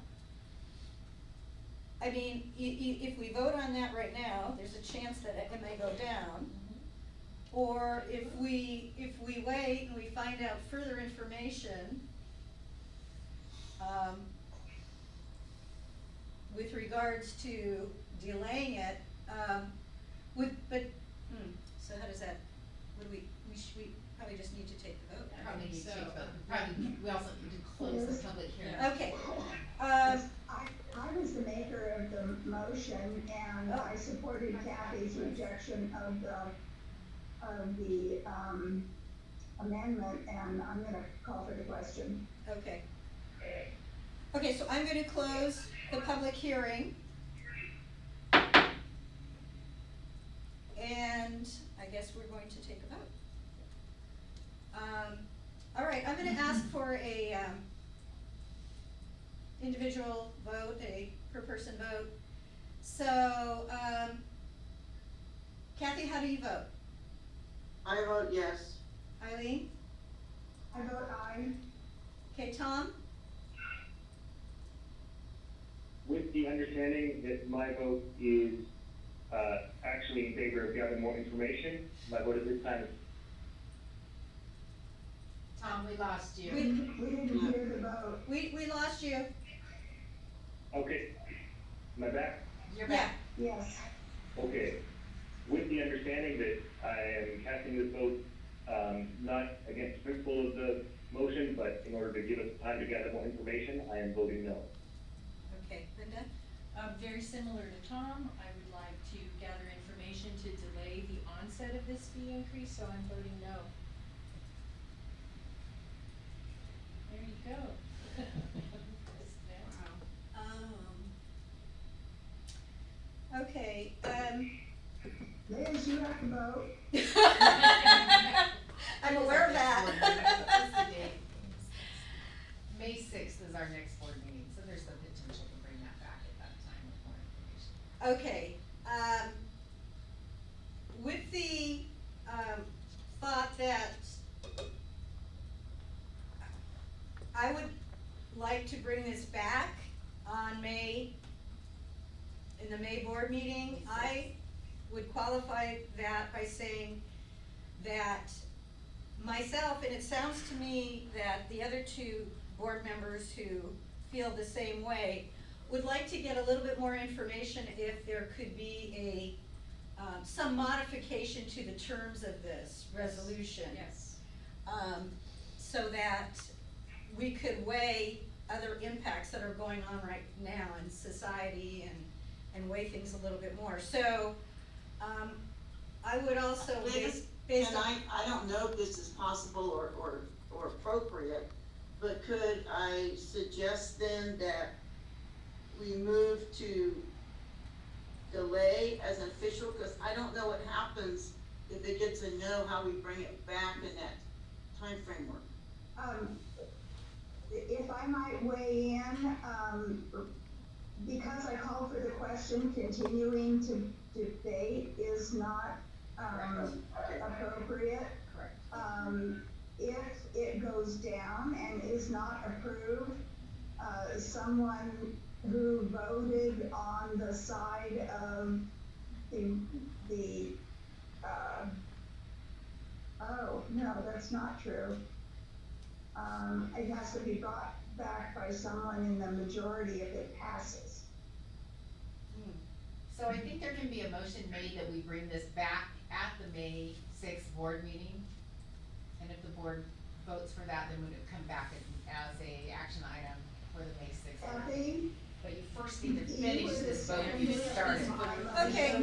I mean, if we vote on that right now, there's a chance that it may go down. Or if we wait and we find out further information, with regards to delaying it, so how does that, we probably just need to take the vote. Probably need to so. take vote. We also need to close the public hearing. Okay, I was the maker of the motion, and I supported Kathy's rejection of the amendment, and I'm gonna call for the question. okay. Okay, so I'm gonna close the public hearing. And I guess we're going to take a vote. All right, I'm gonna ask for a, individual vote, a per person vote. So, Kathy, how do you vote? I vote yes. Eileen? I vote aye. Okay, Tom? With the understanding that my vote is, actually in favor of gathering more information, my vote at this time is Tom, we lost you. We didn't hear the vote. We lost you. okay. Am I back? You're Yeah. back. Yes. Okay. With the understanding that I am casting this vote, not against the principle of the motion, but in order to give us time to gather more information, I am voting no. Okay, Linda? Very similar to Tom, I would like to gather information to delay the onset of this fee increase, so I'm voting no. There you go. Okay, Liz, you have to vote. I'm aware of that. What's the date? May 6th is our next board meeting, so there's the potential to bring that back at that time with more information. Okay, with the, thought that I would like to bring this back on in the May board meeting, I would qualify that by saying that myself, and it sounds to me that the other two board members who feel the same way, would like to get a little bit more information if there could be some modification to the terms of this resolution. Yes. So that we could weigh other impacts that are going on right now in society and weigh things a little bit more. So, I would also, based And on. I don't know if this is possible or appropriate, but could I suggest then that we move to delay as an official, cause I don't know what happens if it gets a no, how we bring it back in that time framework. If I might weigh in, because I called for the question, continuing to debate is not, appropriate. Correct. If it goes down and is not approved, someone who voted on the side of the, oh, no, that's not true. It has to be brought back by someone in the majority if it passes. So I think there can be a motion made that we bring this back at the May 6th board meeting. And if the board votes for that, then we would come back as a action item for the May 6th. board meeting. Kathy? But you first need to finish this vote you started. Okay.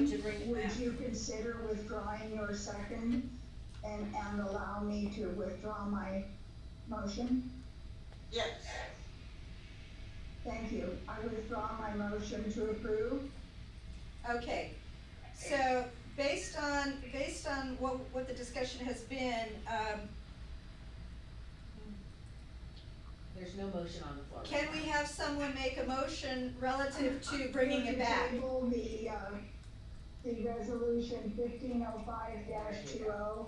Would you consider withdrawing your second and allow me to withdraw my motion? Yes. Thank you. I withdraw my motion to approve. Okay, so based on what the discussion has been, There's no motion on the floor. can we have someone make a motion relative to bringing it back? Table the resolution 1505-20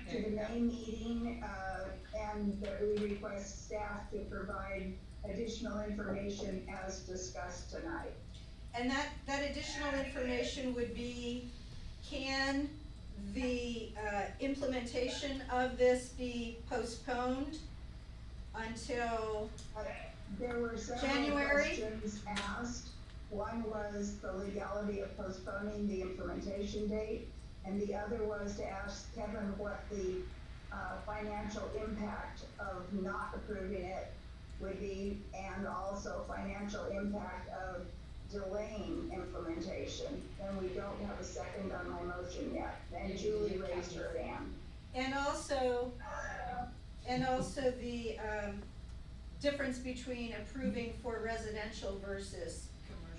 to the May meeting, and that we request staff to provide additional information as discussed tonight. And that additional information would be, can the implementation of this be postponed until, There were several January? questions asked. One was the legality of postponing the implementation date, and the other was to ask Kevin what the financial impact of not approving it would be, and also financial impact of delaying implementation. And we don't have a second on my motion yet, and Julie raised her hand. and also the difference between approving for residential versus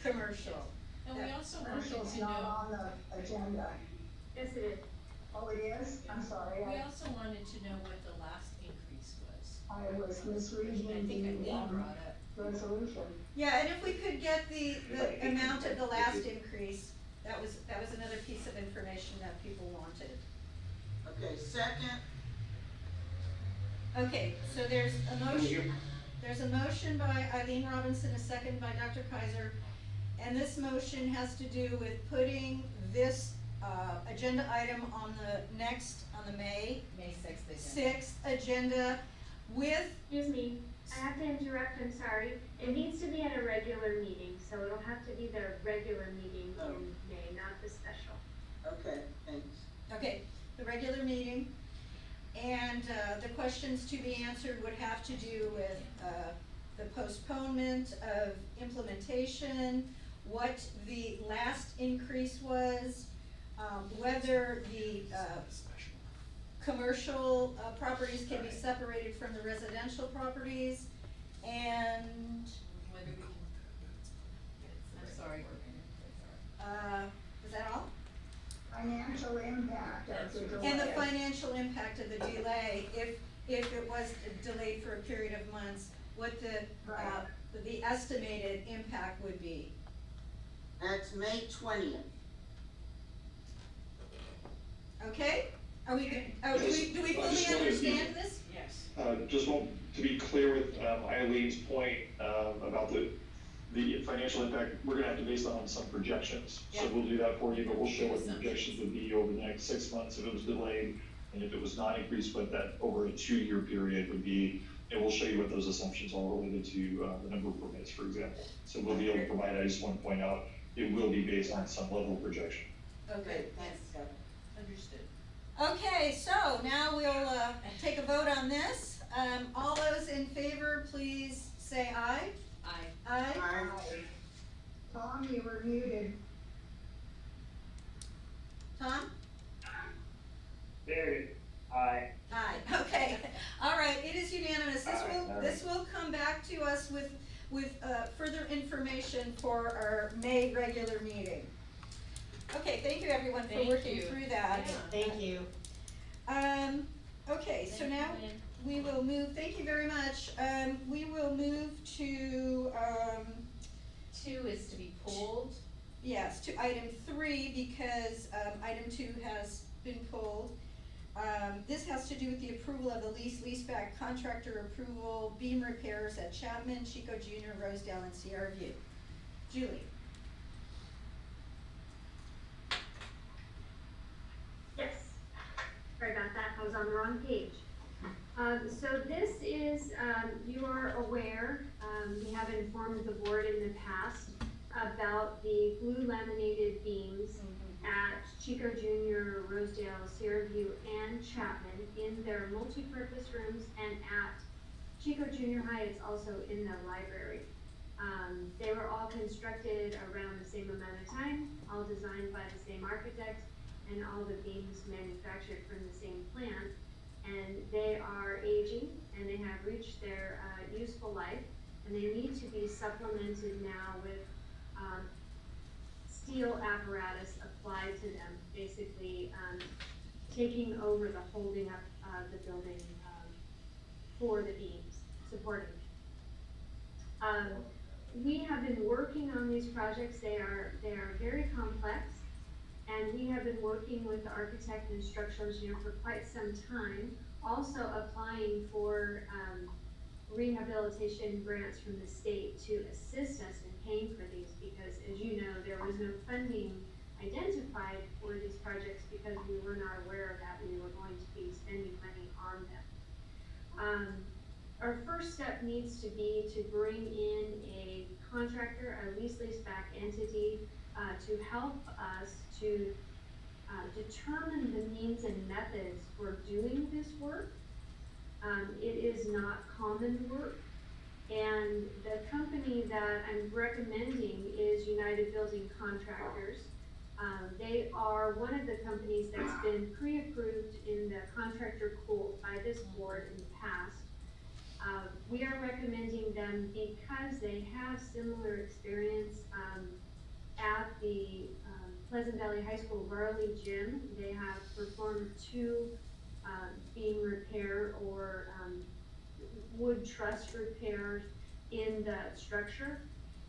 commercial. And we also wanted Commercial's to not know, on the agenda. Yes, it is. Oh, it is? I'm sorry, we also wanted to know what the last increase was. I was I think misreading the, Eileen brought up. resolution. Yeah, and if we could get the amount of the last increase, that was another piece of information that people wanted. Okay, second, Okay, so there's a motion by Eileen Robinson, a second by Dr. Kaiser. And this motion has to do with putting this, agenda item on the May May sixth agenda. sixth agenda with, Excuse me, I have to interrupt, I'm sorry. It needs to be at a regular meeting, so it'll have to be the regular meeting Oh. in May, not the special. okay, thanks. okay, the regular meeting. And, the questions to be answered would have to do with, the postponement of implementation, what the last increase was, whether the, commercial, properties can be separated from the residential properties, and, Whether we can, I'm sorry. is that all? Financial impact of the delay. And the financial impact of the delay, if it was delayed for a period of months, what the estimated impact would be. That's May 20th. Okay? Are we, do we I fully just wanted to be- understand this? Yes. Just want to be clear with Eileen's point about the financial impact, we're gonna have to base that on some projections. So Yeah. we'll do that for you, but we'll show what the projections would be over the next 6 months if it was delayed, and if it was not increased, what that over a 2-year period would be. And we'll show you what those assumptions are related to the number of permits, for example. So we'll be able to provide, I just want to point out, it will be based on some level of projection. Okay, Thanks, Kevin. understood. Okay, so now we'll, take a vote on this. All those in favor, please say aye. Aye. Aye? Aye. Tom, you were muted. Tom? There, aye. Aye, okay. All right, it is unanimous. This will come back to us with further information for our May regular meeting. Okay, thank you everyone for Thank working you. through that. Thank you. Okay, so Thank you, now Lynn. we will move, thank you very much. We will move to, 2 is to be pulled. yes, to item 3 because, item 2 has been pulled. This has to do with the approval of the leaseback contractor approval, beam repairs at Chapman, Chico Junior, Rosedale, and Sierra View. Julie? Yes. Sorry about that, I was on the wrong page. So this is, you are aware, we have informed the board in the past about the blue laminated beams at Chico Junior, Rosedale, Sierra View, and Chapman in their multi-purpose rooms, and at Chico Junior High, it's also in the library. They were all constructed around the same amount of time, all designed by the same architect, and all the beams manufactured from the same plant. And they are aging, and they have reached their useful life, and they need to be supplemented now with steel apparatus applied to them, basically taking over the holding up the building for the beams, supporting it. We have been working on these projects. They are very complex, and we have been working with the architect and structural engineer for quite some time, also applying for rehabilitation grants from the state to assist us in paying for these, because as you know, there was no funding identified for these projects because we were not aware that we were going to be spending money on them. Our first step needs to be to bring in a contractor, a leaseback entity, to help us to determine the means and methods for doing this work. It is not common work, and the company that I'm recommending is United Building Contractors. They are one of the companies that's been pre-approved in the contractor pool by this board in the past. We are recommending them because they have similar experience at the Pleasant Valley High School Varley Gym. They have performed 2 beam repair or wood truss repairs in the structure.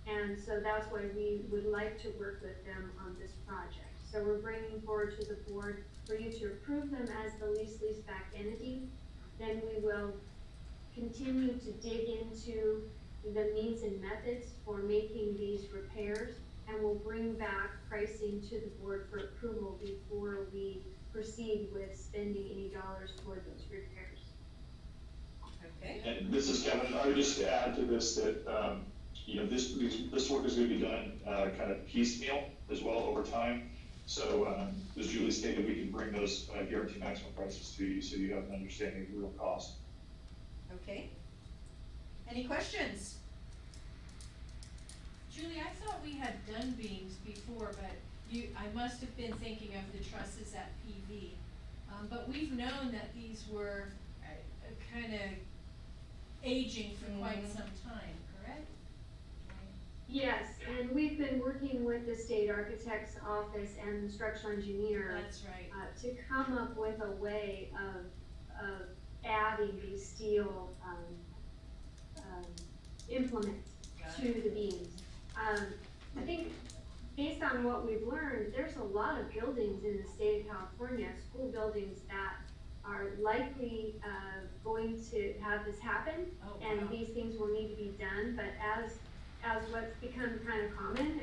And so that's why we would like to work with them on this project. So we're bringing forward to the board for you to approve them as the lease-back entity. Then we will continue to dig into the means and methods for making these repairs, and we'll bring back pricing to the board for approval before we proceed with spending any dollars toward those repairs. Okay, And this is Kevin, I would just add to this that, this work is gonna be done, kind of piecemeal as well over time. So, as Julie stated, we can bring those, guarantee maximum prices to you, so you have an understanding of the real cost. okay. Any questions? Julie, I thought we had done beams before, but I must have been thinking of the trusses at PV. But we've known that these were, kind of aging for quite some time, correct? Yes, and we've been working with the state architect's office and the structural engineer. That's right. To come up with a way of adding these steel, implements Got to the beams. I think based on what we've learned, there's a lot of buildings in the state of California, school buildings that are likely, going to have this happen. Oh, And wow. these things will need to be done, but as what's become kind of common,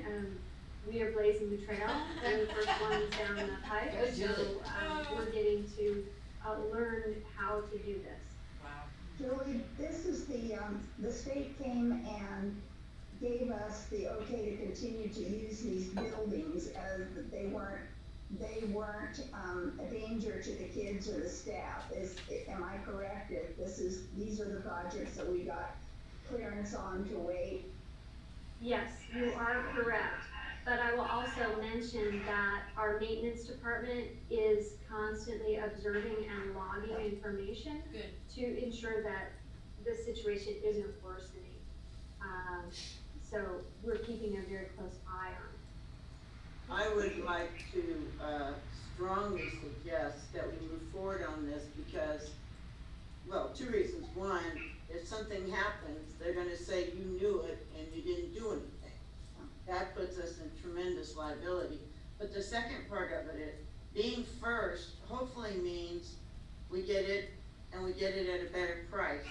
we are blazing the trail, and the first one's down the pipe. Good, So, Julie. we're getting to, learn how to do this. Wow. Julie, this is the state came and gave us the okay to continue to use these buildings as they weren't a danger to the kids or the staff. Am I correct? If these are the projects that we got clearance on to wait? Yes, you are correct, but I will also mention that our maintenance department is constantly observing and logging information Good. to ensure that the situation isn't worsening. So we're keeping a very close eye on it. I would like to, strongly suggest that we move forward on this because, well, two reasons. One, if something happens, they're gonna say you knew it and you didn't do anything. That puts us in tremendous liability. But the second part of it, being first, hopefully means we get it and we get it at a better price.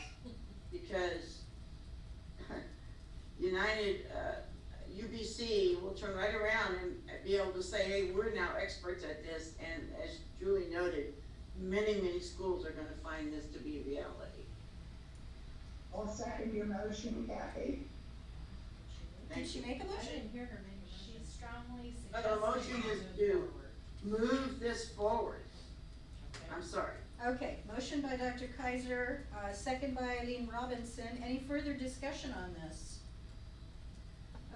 Because United, UBC will turn right around and be able to say, hey, we're now experts at this, and as Julie noted, many, many schools are gonna find this to be a reality. I'll second your motion, Kathy. Did she make a I motion? didn't hear her make a motion. She strongly But suggested. the motion we is move to forward. move this forward. I'm sorry. Okay, motion by Dr. Kaiser, second by Eileen Robinson. Any further discussion on this?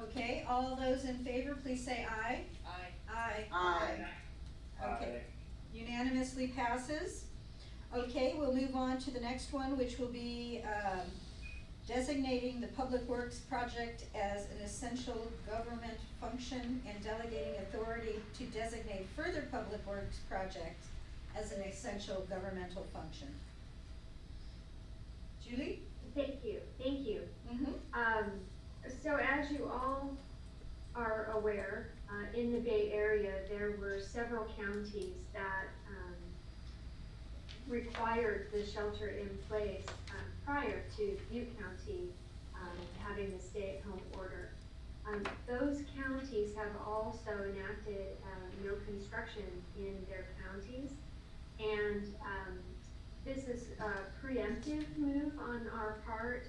Okay, all those in favor, please say aye. Aye. Aye. Aye. Okay, unanimously passes. Okay, we'll move on to the next one, which will be, designating the Public Works project as an essential government function and delegating authority to designate further Public Works projects as an essential governmental function. Julie? Thank you. Mm-hmm. So as you all are aware, in the Bay Area, there were several counties that, required the shelter in place, prior to Butte County, having the stay-at-home order. Those counties have also enacted, no construction in their counties. And, this is a preemptive move on our part.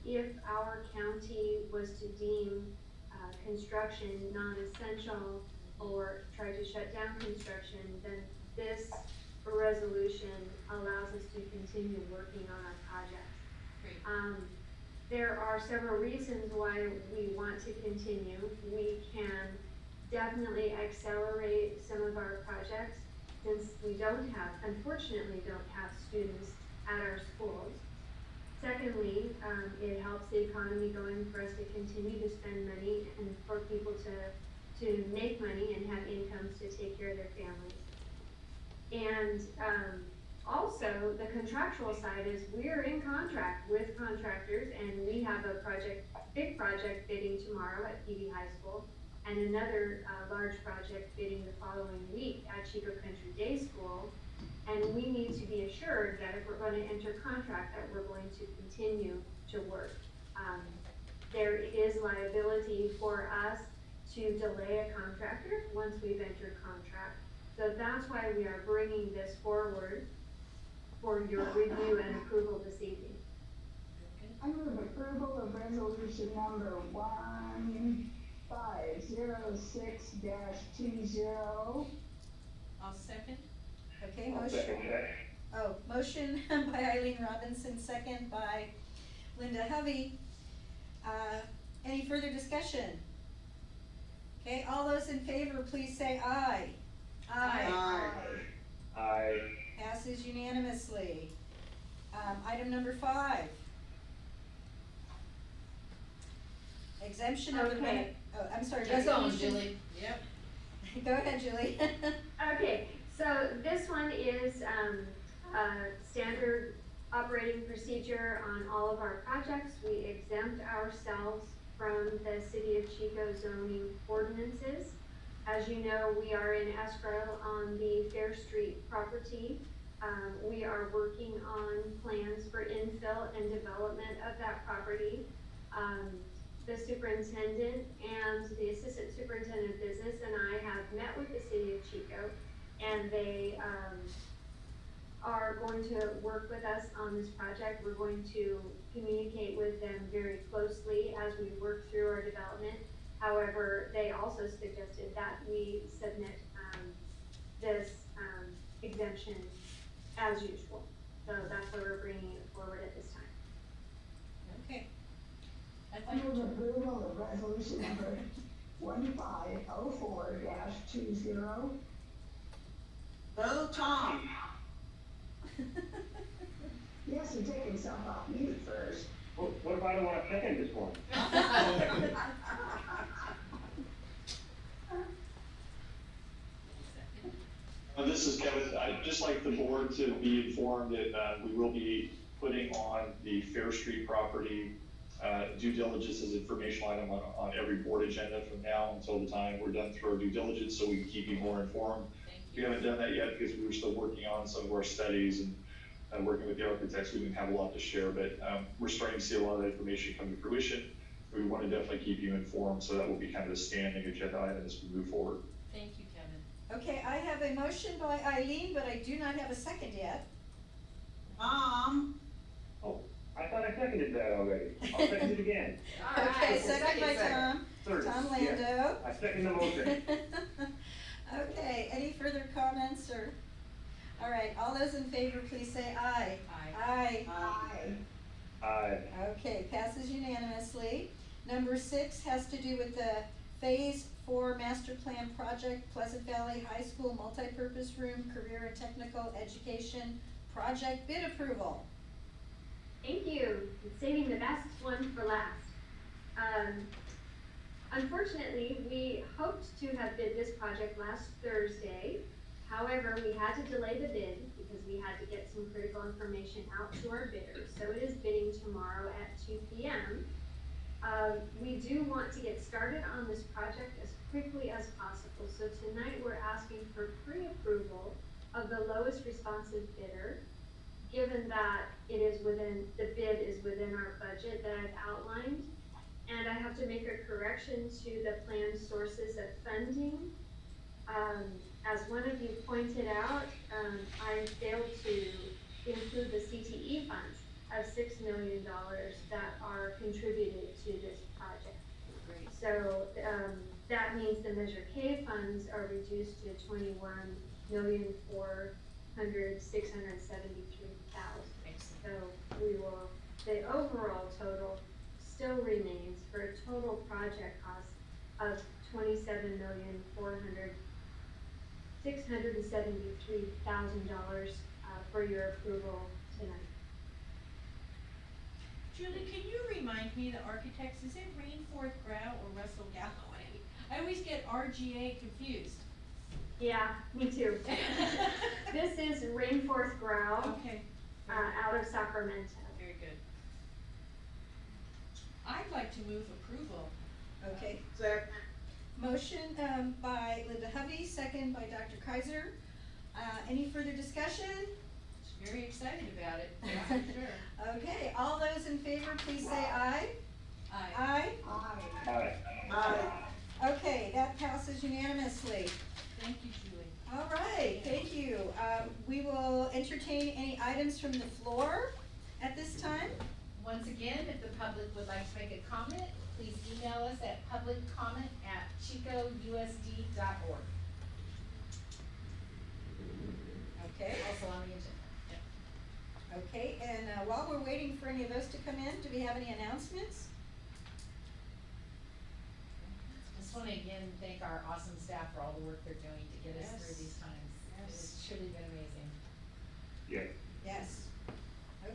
If our county was to deem, construction non-essential or try to shut down construction, then this resolution allows us to continue working on our projects. Great. There are several reasons why we want to continue. We can definitely accelerate some of our projects since we unfortunately don't have students at our schools. Secondly, it helps the economy going for us to continue to spend money and for people to make money and have incomes to take care of their families. And, also, the contractual side is we're in contract with contractors and we have a big project bidding tomorrow at PV High School. and another, large project bidding the following week at Chico Country Day School. And we need to be assured that if we're gonna enter contract, that we're going to continue to work. There is liability for us to delay a contractor once we've entered contract. So that's why we are bringing this forward for your review and approval this evening. I move approval of resolution number 1506-20. I'll second. Okay, I'll motion. second that. Oh, motion by Eileen Robinson, second by Linda Hovey. Any further discussion? Okay, all those in favor, please say aye. Aye. Aye. Passes unanimously. Item number 5. Exemption of the Okay. oh, I'm sorry. Keep going, resolution- Julie. Yep. Go ahead, Julie. Okay, so this one is, standard operating procedure on all of our projects. We exempt ourselves from the City of Chico zoning ordinances. As you know, we are in escrow on the Fair Street property. We are working on plans for infill and development of that property. The superintendent and the assistant superintendent of business and I have met with the City of Chico, and they, are going to work with us on this project. We're going to communicate with them very closely as we work through our development. However, they also suggested that we submit, this, exemption as usual. So that's why we're bringing it forward at this time. Okay. I move approval of resolution number 1504-20. Go Tom. He has to take himself off mute first. What if I don't wanna second this one? This is Kevin. I'd just like the board to be informed that we will be putting on the Fair Street property due diligence as informational item on every board agenda from now until the time we're done through our due diligence, so we can keep you more informed. We haven't done that yet because we were still working on some of our studies and working with the architects. We didn't have a lot to share, but we're starting to see a lot of that information come to fruition. We want to definitely keep you informed, so that will be kind of a standing agenda item as we move forward. Thank you, Kevin. Okay, I have a motion by Eileen, but I do not have a second yet. Tom. Oh, I thought I seconded that already. I'll second it again. All Okay, right, second by Tom. Third, Tom yes. Lando. I second the motion. Okay, any further comments or, all right, all those in favor, please say aye. Aye. Aye. Aye. Okay, passes unanimously. Number 6 has to do with the Phase 4 Master Plan Project, Pleasant Valley High School Multipurpose Room, Career and Technical Education Project Bid Approval. Thank you. Saving the best one for last. Unfortunately, we hoped to have bid this project last Thursday. However, we had to delay the bid because we had to get some critical information out to our bidders. So it is bidding tomorrow at 2 p.m. We do want to get started on this project as quickly as possible. So tonight we're asking for pre-approval of the lowest responsive bidder, given that it is within, the bid is within our budget that I've outlined. And I have to make a correction to the planned sources of funding. As one of you pointed out, I failed to include the CTE funds of $6 million that are contributed to this project. Great. So, that means the Measure K funds are reduced to $21,400,673,000. So we will, the overall total still remains for a total project cost of $27,673,000 for your approval tonight. Julie, can you remind me, the architects, is it Rainforth Grau or Russell Galloway? I always get RGA confused. Yeah, me too. This is Rainforth Grau, Okay, out of Sacramento. very good. I'd like to move approval. Okay, Second. Motion, by Linda Hovey, second by Dr. Kaiser. Any further discussion? Very excited about it, that's for sure. Okay, all those in favor, please say aye. Aye. Aye? Aye. Okay, that passes unanimously. Thank you, Julie. All right, thank you. We will entertain any items from the floor at this time. Once again, if the public would like to make a comment, please email us at publiccomment@chicousd.org. Okay, Also on the agenda. okay, and while we're waiting for any of those to come in, do we have any announcements? Just wanna again thank our awesome staff for all the work they're doing to get us Yes. through these times. Yes. It's truly been amazing. Yes. Yes.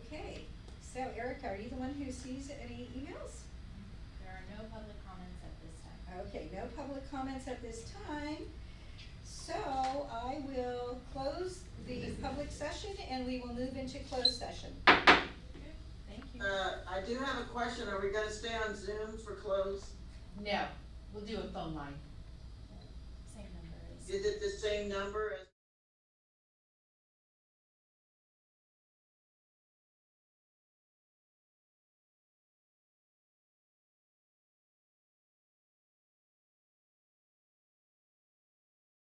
Okay, so Erica, are you the one who sees any emails? There are no public comments at this time. Okay, no public comments at this time. So I will close the public session and we will move into closed session. Thank you. I do have a question, are we gonna stay on Zoom for close? No, we'll do a phone line. Same number as. Is it the same number as?